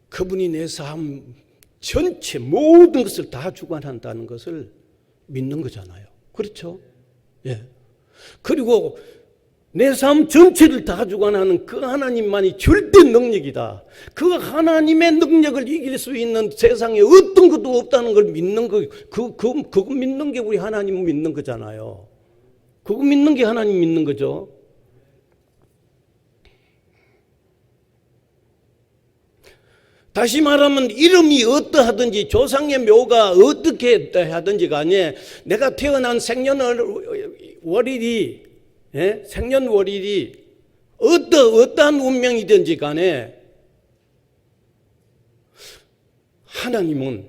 그분이 내 삶 전체 모든 것을 다 주관한다는 것을 믿는 거잖아요. 그렇죠? 예. 그리고 내 삶 전체를 다 주관하는 그 하나님만이 절대 능력이다. 그 하나님의 능력을 이길 수 있는 세상에 어떤 것도 없다는 걸 믿는 거, 그거 믿는 게 우리 하나님 믿는 거잖아요. 그거 믿는 게 하나님 믿는 거죠. 다시 말하면 이름이 어떠하든지 조상의 묘가 어떻게 하든지 간에 내가 태어난 생년월일이 어떠한 운명이든지 간에 하나님은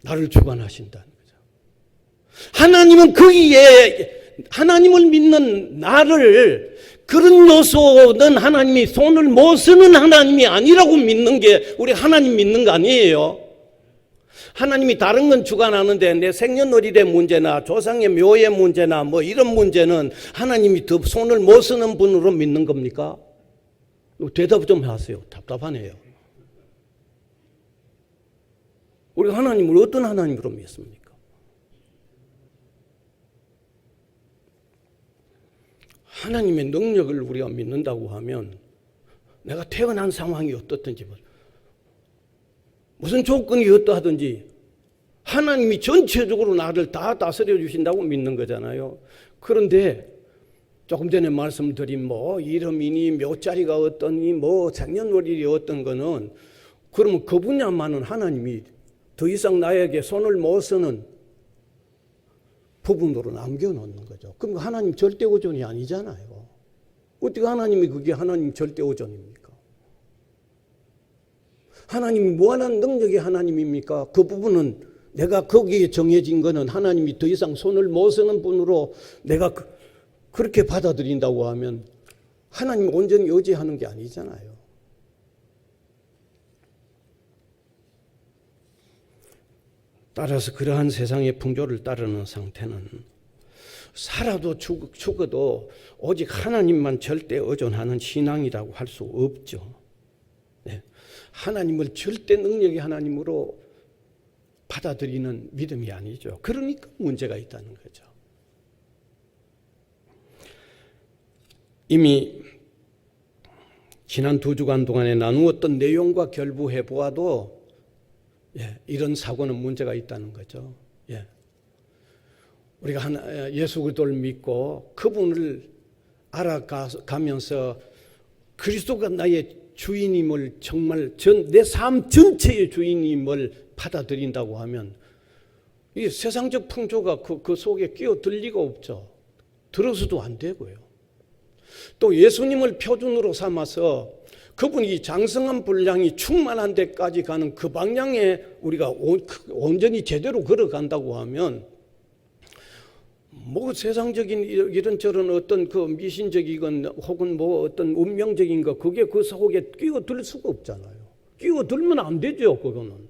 나를 주관하신다는 거죠. 하나님은 거기에 하나님을 믿는 나를 그런 요소는 하나님이 손을 못 쓰는 하나님이 아니라고 믿는 게 우리 하나님 믿는 거 아니에요. 하나님이 다른 건 주관하는데 내 생년월일의 문제나 조상의 묘의 문제나 뭐 이런 문제는 하나님이 더 손을 못 쓰는 분으로 믿는 겁니까? 대답 좀 하세요. 답답하네요. 우리 하나님을 어떤 하나님으로 믿습니까? 하나님의 능력을 우리가 믿는다고 하면 내가 태어난 상황이 어떻든지 무슨 조건이 어떠하든지 하나님이 전체적으로 나를 다 다스려 주신다고 믿는 거잖아요. 그런데 조금 전에 말씀드린 뭐 이름이니 묘자리가 어떠니 뭐 생년월일이 어떤 거는 그러면 그 분야만은 하나님이 더 이상 나에게 손을 못 쓰는 부분으로 남겨놓는 거죠. 그럼 하나님 절대 의존이 아니잖아요. 어떻게 하나님이 그게 하나님 절대 의존입니까? 하나님이 무한한 능력의 하나님입니까? 그 부분은 내가 거기에 정해진 거는 하나님이 더 이상 손을 못 쓰는 분으로 내가 그렇게 받아들인다고 하면 하나님 온전히 의지하는 게 아니잖아요. 따라서 그러한 세상의 풍조를 따르는 상태는 살아도 죽어도 오직 하나님만 절대 의존하는 신앙이라고 할 수 없죠. 네. 하나님을 절대 능력의 하나님으로 받아들이는 믿음이 아니죠. 그러니까 문제가 있다는 거죠. 이미 지난 2주간 동안에 나누었던 내용과 결부해 보아도 이런 사고는 문제가 있다는 거죠. 우리가 예수 그리스도를 믿고 그분을 알아가면서 그리스도가 나의 주인임을 정말 내 삶 전체의 주인임을 받아들인다고 하면 이 세상적 풍조가 그 속에 끼어들 리가 없죠. 들어서도 안 되고요. 또 예수님을 표준으로 삼아서 그분이 장성한 분량이 충만한 데까지 가는 그 방향에 우리가 온전히 제대로 걸어간다고 하면 뭐 세상적인 이런저런 어떤 그 미신적이건 혹은 뭐 어떤 운명적인 거 그게 그 속에 끼어들 수가 없잖아요. 끼어들면 안 되죠, 그거는.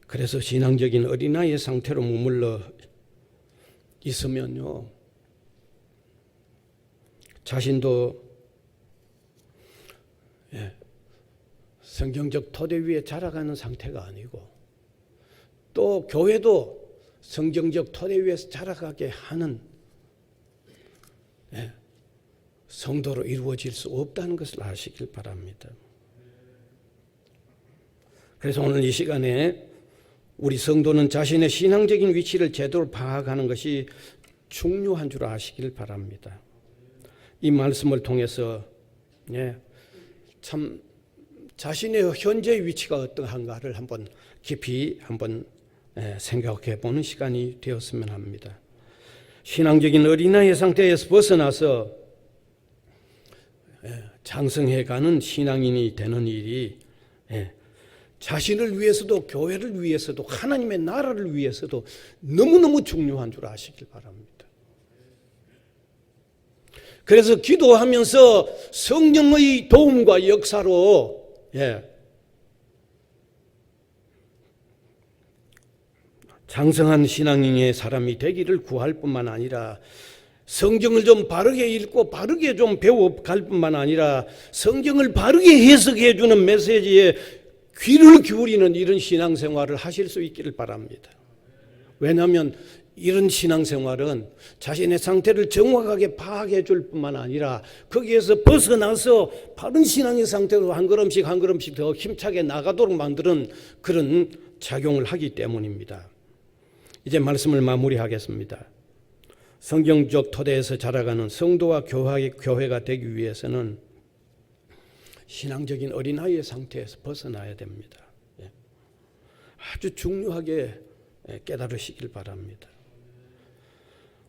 그래서 신앙적인 어린아이의 상태로 머물러 있으면요, 자신도 성경적 토대 위에 자라가는 상태가 아니고 또 교회도 성경적 토대 위에서 자라가게 하는 성도로 이루어질 수 없다는 것을 아시길 바랍니다. 그래서 오늘 이 시간에 우리 성도는 자신의 신앙적인 위치를 제대로 파악하는 것이 중요한 줄 아시길 바랍니다. 이 말씀을 통해서 참 자신의 현재 위치가 어떠한가를 한번 깊이 생각해 보는 시간이 되었으면 합니다. 신앙적인 어린아이의 상태에서 벗어나서 장성해가는 신앙인이 되는 일이 자신을 위해서도 교회를 위해서도 하나님의 나라를 위해서도 너무너무 중요한 줄 아시길 바랍니다. 그래서 기도하면서 성령의 도움과 역사로 장성한 신앙인의 사람이 되기를 구할 뿐만 아니라 성경을 좀 바르게 읽고 바르게 좀 배워갈 뿐만 아니라 성경을 바르게 해석해 주는 메시지에 귀를 기울이는 이런 신앙생활을 하실 수 있기를 바랍니다. 왜냐하면 이런 신앙생활은 자신의 상태를 정확하게 파악해 줄 뿐만 아니라 거기에서 벗어나서 바른 신앙의 상태로 한 걸음씩 더 힘차게 나가도록 만드는 그런 작용을 하기 때문입니다. 이제 말씀을 마무리하겠습니다. 성경적 토대에서 자라가는 성도와 교회가 되기 위해서는 신앙적인 어린아이의 상태에서 벗어나야 됩니다. 아주 중요하게 깨달으시길 바랍니다.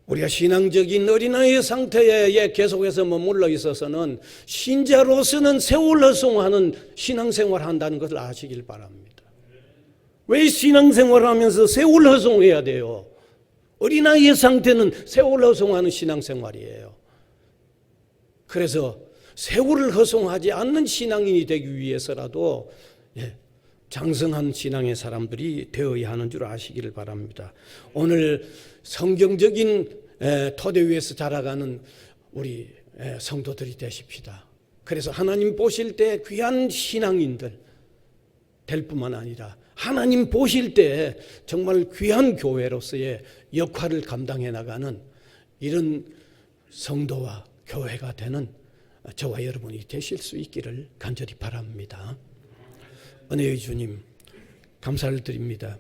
우리가 신앙적인 어린아이의 상태에 계속해서 머물러 있어서는 신자로서는 세월허송하는 신앙생활을 한다는 것을 아시길 바랍니다. 왜 신앙생활을 하면서 세월허송해야 돼요? 어린아이의 상태는 세월허송하는 신앙생활이에요. 그래서 세월을 허송하지 않는 신앙인이 되기 위해서라도 장성한 신앙의 사람들이 되어야 하는 줄 아시기를 바랍니다. 오늘 성경적인 토대 위에서 자라가는 우리 성도들이 되십시다. 그래서 하나님 보실 때 귀한 신앙인들 될 뿐만 아니라 하나님 보실 때 정말 귀한 교회로서의 역할을 감당해 나가는 이런 성도와 교회가 되는 저와 여러분이 되실 수 있기를 간절히 바랍니다. 은혜의 주님, 감사를 드립니다.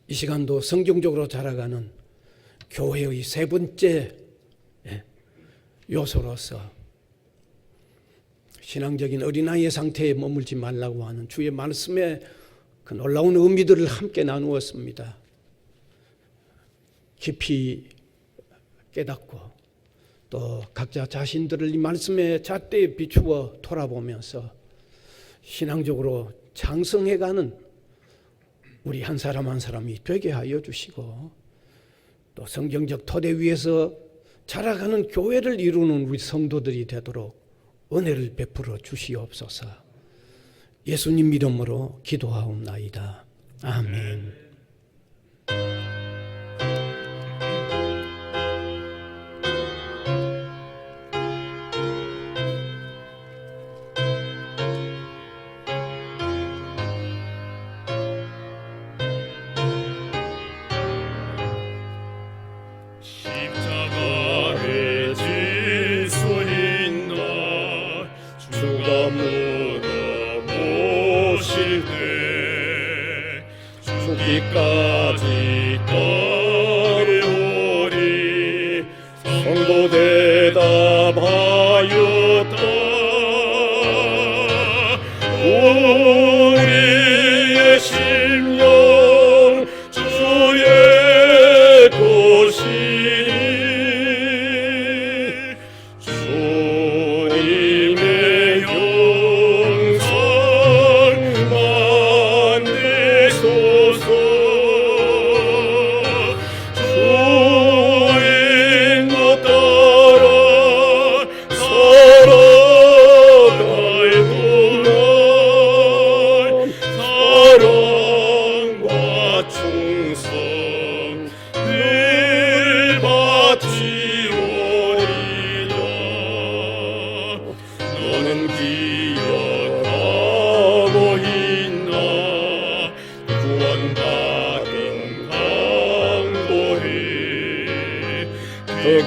이 시간도 성경적으로 자라가는 교회의 세 번째 요소로서 신앙적인 어린아이의 상태에 머물지 말라고 하는 주의 말씀의 그 놀라운 의미들을 함께 나누었습니다. 깊이 깨닫고 또 각자 자신들을 이 말씀에 잣대에 비추어 돌아보면서 신앙적으로 장성해가는 우리 한 사람 한 사람이 되게 하여 주시고 또 성경적 토대 위에서 자라가는 교회를 이루는 우리 성도들이 되도록 은혜를 베풀어 주시옵소서. 예수님 이름으로 기도하옵나이다. 아멘. 십자가에 질서인 날 주가 물어보실 때 죽기까지 따르오리 성도 대답하였다. 우리의 심령 주의 것이니 주님의 영상 만드소서.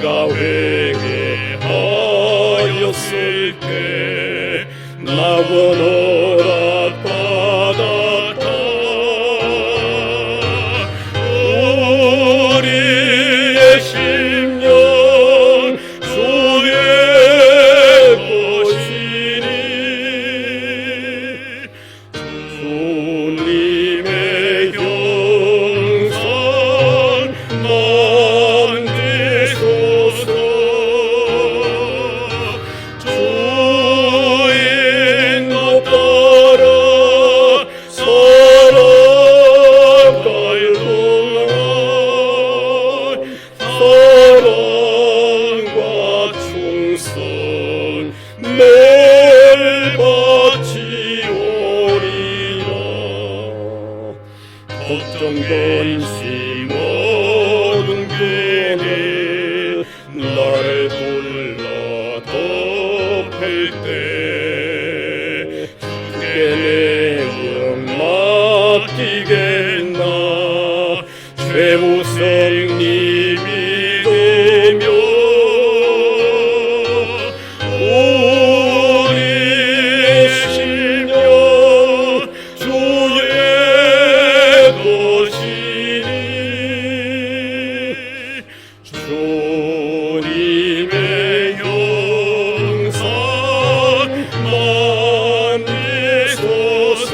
내가 회개하였을 때 나원 허락받았다. 우리의 심령 주의 것이니 주님의 형상 만드소서. 주의 것 따라 살아갈 동안 사랑과 충성 늘 바치오리라. 걱정 근심 모든 괴를 나를 골라 덮을 때 주께 내영 맡기겠나. 최우선 님이 되며 우리의 심령 주의 것이니 주님의 형상 만드소서.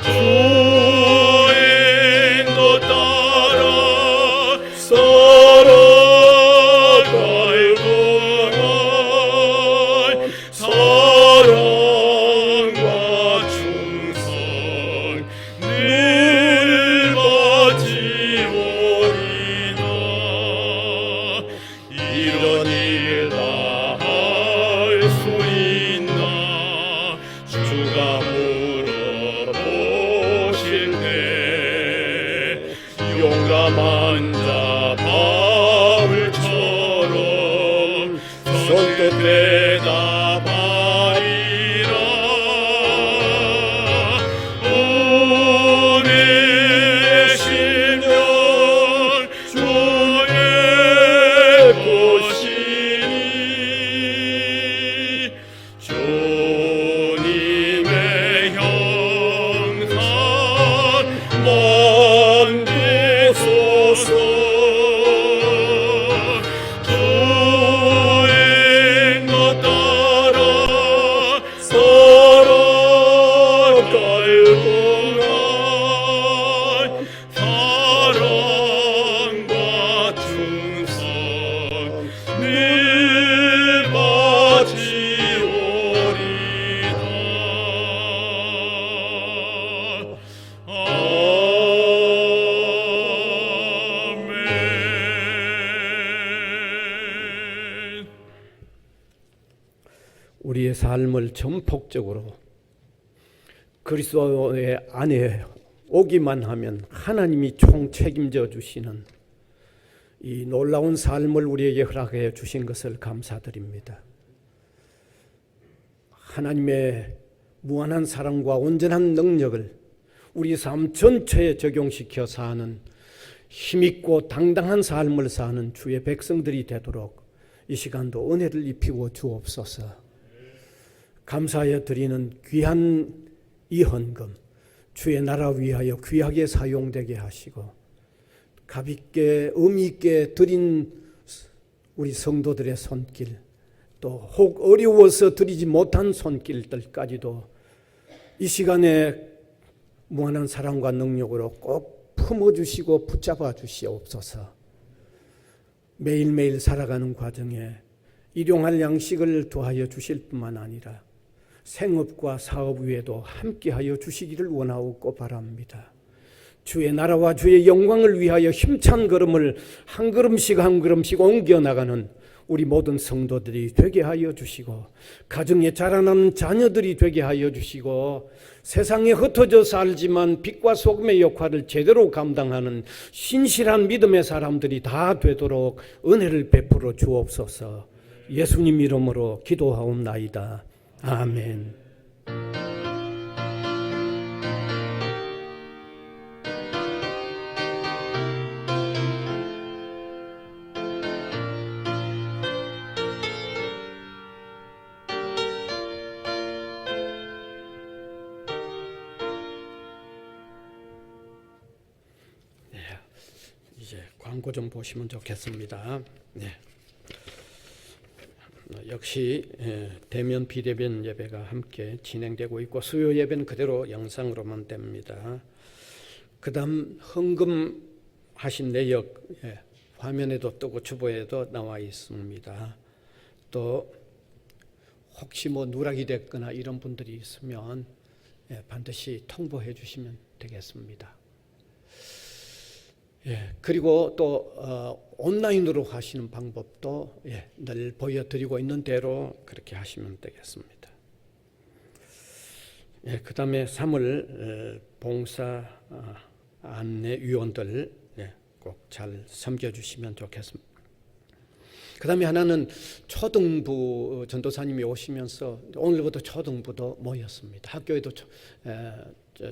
주의 것 따라 살아갈 동안 사랑과 충성 늘 바치오리다. 이런 일 다 할 수 있나. 주가 물어보실 때 용감한 자 바울처럼 선뜻 대답하리라. 우리의 심령 주의 것이니 주님의 형상 만드소서. 주의 것 따라 살아갈 동안 사랑과 충성 늘 바치오리다. 아멘. 우리의 삶을 전폭적으로 그리스도의 안에 오기만 하면 하나님이 총 책임져 주시는 이 놀라운 삶을 우리에게 허락해 주신 것을 감사드립니다. 하나님의 무한한 사랑과 온전한 능력을 우리 삶 전체에 적용시켜 사는 힘있고 당당한 삶을 사는 주의 백성들이 되도록 이 시간도 은혜를 입히고 주옵소서. 감사하여 드리는 귀한 이 헌금 주의 나라 위하여 귀하게 사용되게 하시고 값있게 의미 있게 드린 우리 성도들의 손길, 또 혹 어려워서 드리지 못한 손길들까지도 이 시간에 무한한 사랑과 능력으로 꼭 품어주시고 붙잡아 주시옵소서. 매일매일 살아가는 과정에 일용할 양식을 더하여 주실 뿐만 아니라 생업과 사업 위에도 함께하여 주시기를 원하옵고 바랍니다. 주의 나라와 주의 영광을 위하여 힘찬 걸음을 한 걸음씩 한 걸음씩 옮겨나가는 우리 모든 성도들이 되게 하여 주시고, 가정에 자라나는 자녀들이 되게 하여 주시고, 세상에 흩어져 살지만 빛과 소금의 역할을 제대로 감당하는 신실한 믿음의 사람들이 다 되도록 은혜를 베풀어 주옵소서. 예수님 이름으로 기도하옵나이다. 아멘. 참고 좀 보시면 좋겠습니다. 네. 역시 대면 비대면 예배가 함께 진행되고 있고 수요 예배는 그대로 영상으로만 됩니다. 그다음 헌금하신 내역 화면에도 뜨고 주보에도 나와 있습니다. 또 혹시 뭐 누락이 됐거나 이런 분들이 있으면 반드시 통보해 주시면 되겠습니다. 그리고 또 온라인으로 하시는 방법도 늘 보여드리고 있는 대로 그렇게 하시면 되겠습니다. 그 다음에 3월 봉사 안내위원들 꼭 잘 섬겨주시면 좋겠습니다. 그 다음에 하나는 초등부 전도사님이 오시면서 오늘부터 초등부도 모였습니다. 학교에도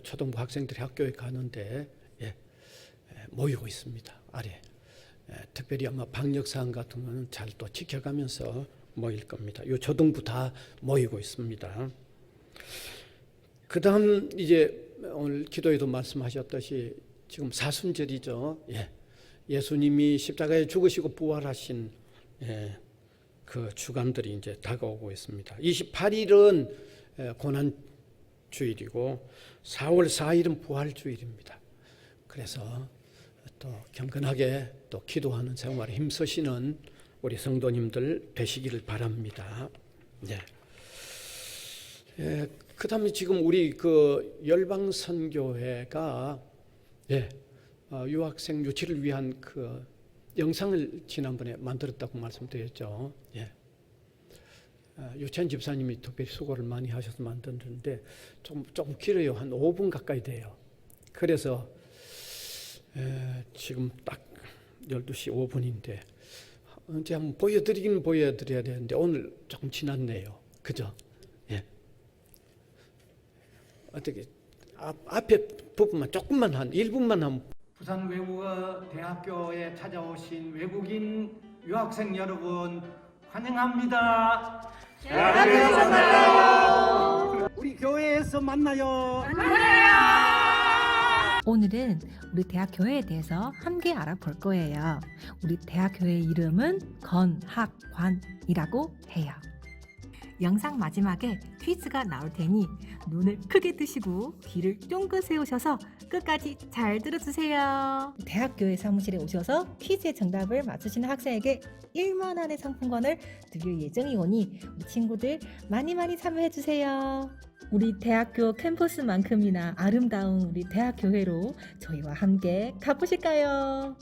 초등부 학생들이 학교에 가는데 모이고 있습니다. 아래. 특별히 아마 방역사항 같은 거는 잘 또 지켜가면서 모일 겁니다. 이 초등부 다 모이고 있습니다. 그 다음 이제 오늘 기도에도 말씀하셨듯이 지금 사순절이죠. 예수님이 십자가에 죽으시고 부활하신 그 주간들이 이제 다가오고 있습니다. 28일은 고난주일이고 4월 4일은 부활주일입니다. 그래서 또 경건하게 또 기도하는 생활에 힘쓰시는 우리 성도님들 되시기를 바랍니다. 그 다음에 지금 우리 그 열방선교회가 유학생 유치를 위한 그 영상을 지난번에 만들었다고 말씀드렸죠. 유찬 집사님이 특별히 수고를 많이 하셔서 만들었는데 조금 길어요. 한 5분 가까이 돼요. 그래서 지금 딱 12시 5분인데 언제 한번 보여드리긴 보여드려야 되는데 오늘 조금 지났네요. 그죠? 어떻게 앞에 부분만 조금만 한 1분만 하면 부산 외국어 대학교에 찾아오신 외국인 유학생 여러분 환영합니다. 우리 교회에서 만나요. 오늘은 우리 대학교회에 대해서 함께 알아볼 거예요. 우리 대학교회 이름은 건학관이라고 해요. 영상 마지막에 퀴즈가 나올 테니 눈을 크게 뜨시고 귀를 쫑긋 세우셔서 끝까지 잘 들어주세요. 대학교회 사무실에 오셔서 퀴즈의 정답을 맞추시는 학생에게 1만 원의 상품권을 드릴 예정이오니 우리 친구들 많이 참여해주세요. 우리 대학교 캠퍼스만큼이나 아름다운 우리 대학교회로 저희와 함께 가보실까요?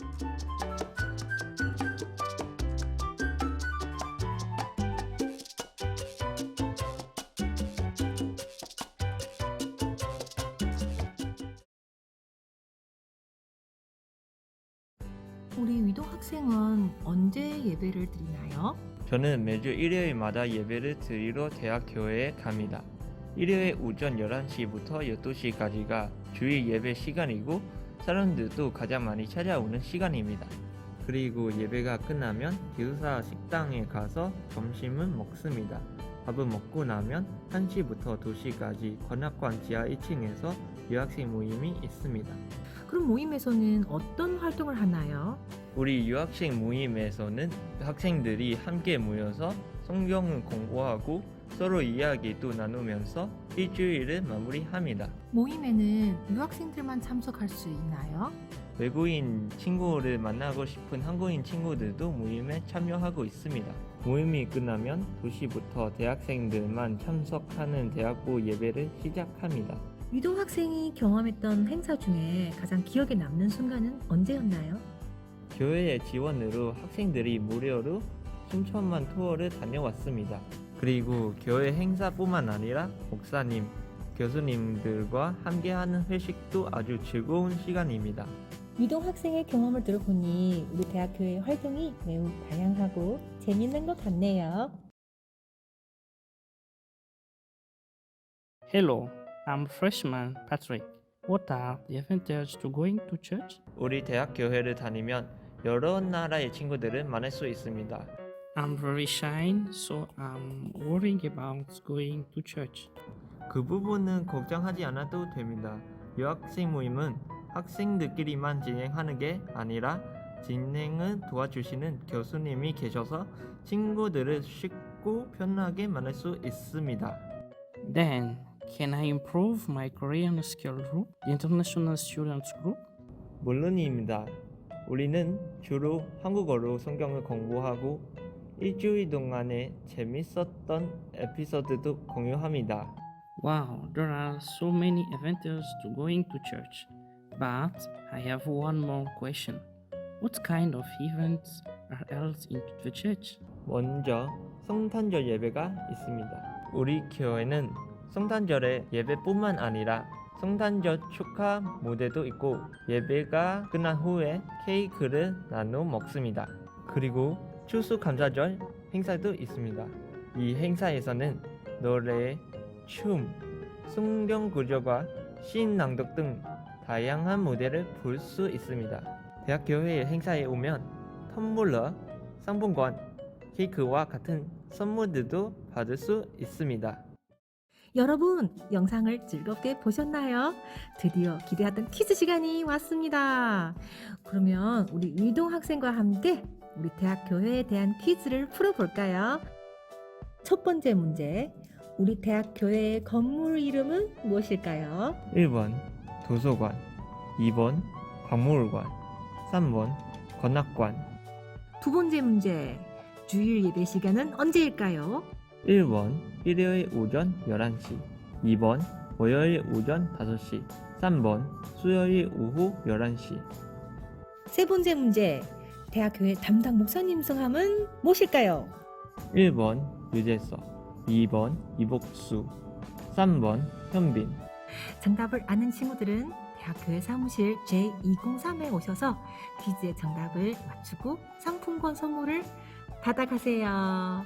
우리 위도 학생은 언제 예배를 드리나요? 저는 매주 일요일마다 예배를 드리러 대학교회에 갑니다. 일요일 오전 11시부터 12시까지가 주일 예배 시간이고 사람들도 가장 많이 찾아오는 시간입니다. 그리고 예배가 끝나면 기숙사 식당에 가서 점심을 먹습니다. 밥을 먹고 나면 1시부터 2시까지 관악관 지하 1층에서 유학생 모임이 있습니다. 그럼 모임에서는 어떤 활동을 하나요? 우리 유학생 모임에서는 학생들이 함께 모여서 성경을 공부하고 서로 이야기도 나누면서 일주일을 마무리합니다. 모임에는 유학생들만 참석할 수 있나요? 외국인 친구를 만나고 싶은 한국인 친구들도 모임에 참여하고 있습니다. 모임이 끝나면 2시부터 대학생들만 참석하는 대학부 예배를 시작합니다. 위도 학생이 경험했던 행사 중에 가장 기억에 남는 순간은 언제였나요? 교회의 지원으로 학생들이 무료로 춘천만 투어를 다녀왔습니다. 그리고 교회 행사뿐만 아니라 목사님, 교수님들과 함께하는 회식도 아주 즐거운 시간입니다. 위도 학생의 경험을 들어보니 우리 대학교의 활동이 매우 다양하고 재밌는 것 같네요. Hello, I'm freshman Patrick. What are the advantages to going to church? 우리 대학 교회를 다니면 여러 나라의 친구들을 만날 수 있습니다. I'm very shy, so I'm worrying about going to church. 그 부분은 걱정하지 않아도 됩니다. 유학생 모임은 학생들끼리만 진행하는 게 아니라 진행을 도와주시는 교수님이 계셔서 친구들을 쉽고 편하게 만날 수 있습니다. Then, can I improve my Korean skill group, the international students group? 물론입니다. 우리는 주로 한국어로 성경을 공부하고 일주일 동안에 재밌었던 에피소드도 공유합니다. Wow, there are so many advantages to going to church. But I have one more question. What kind of events are held in the church? 먼저 성탄절 예배가 있습니다. 우리 교회는 성탄절에 예배뿐만 아니라 성탄절 축하 무대도 있고 예배가 끝난 후에 케이크를 나눠 먹습니다. 그리고 추수감사절 행사도 있습니다. 이 행사에서는 노래, 춤, 성경 구절과 시인 낭독 등 다양한 무대를 볼 수 있습니다. 대학교회 행사에 오면 텀블러, 상품권, 케이크와 같은 선물들도 받을 수 있습니다. 여러분, 영상을 즐겁게 보셨나요? 드디어 기대하던 퀴즈 시간이 왔습니다. 그러면 우리 위동 학생과 함께 우리 대학 교회에 대한 퀴즈를 풀어볼까요? 첫 번째 문제, 우리 대학 교회의 건물 이름은 무엇일까요? 1번 도서관, 2번 박물관, 3번 관악관. 두 번째 문제, 주일 예배 시간은 언제일까요? 1번 일요일 오전 11시, 2번 월요일 오전 5시, 3번 수요일 오후 11시. 세 번째 문제, 대학교회 담당 목사님 성함은 무엇일까요? 1번 유재석, 2번 이복수, 3번 현빈. 정답을 아는 친구들은 대학교회 사무실 J203에 오셔서 퀴즈의 정답을 맞추고 상품권 선물을 받아가세요.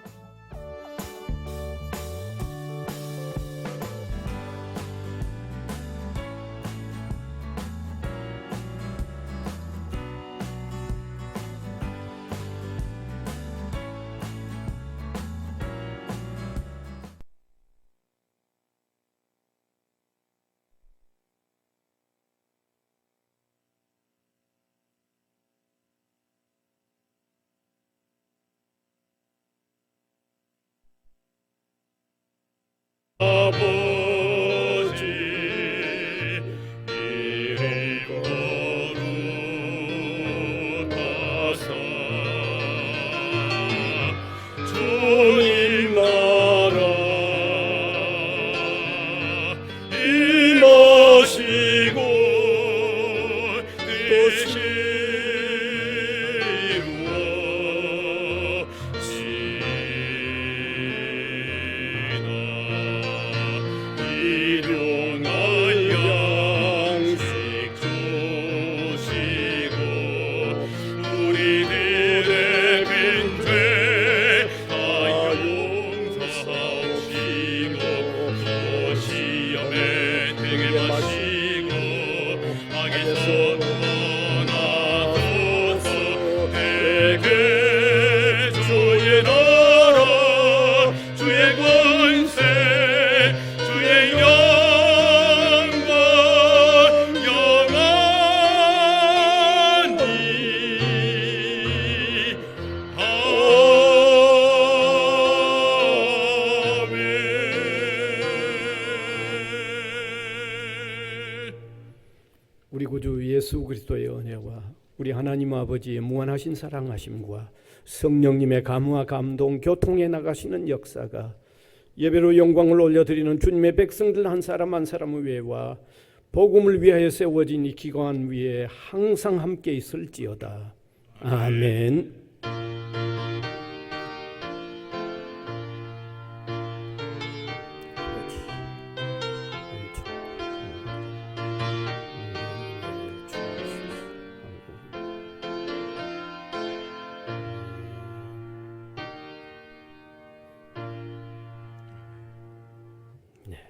아버지 이름 거룩하사 주님 나라 임하시고 뜻이 일용할 양식 주시고 우리들의 빈죄 다 용서하시고 또 시험에 들게 마시고 악에서 떠나소서. 내게 주의 나라 주의 권세 주의 영광 영원히 아멘. 우리 구주 예수 그리스도의 은혜와 우리 하나님 아버지의 무한하신 사랑하심과 성령님의 감화 감동 교통해 나가시는 역사가 예배로 영광을 올려드리는 주님의 백성들 한 사람 한 사람 위에와 복음을 위하여 세워진 이 기관 위에 항상 함께 있을지어다. 아멘.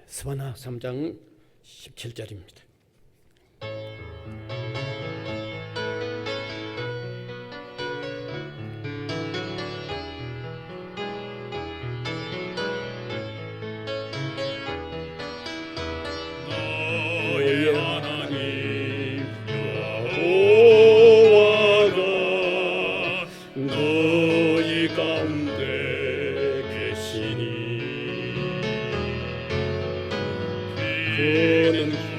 스바나 3장 17절입니다. 너의 하나님 여호와가 그는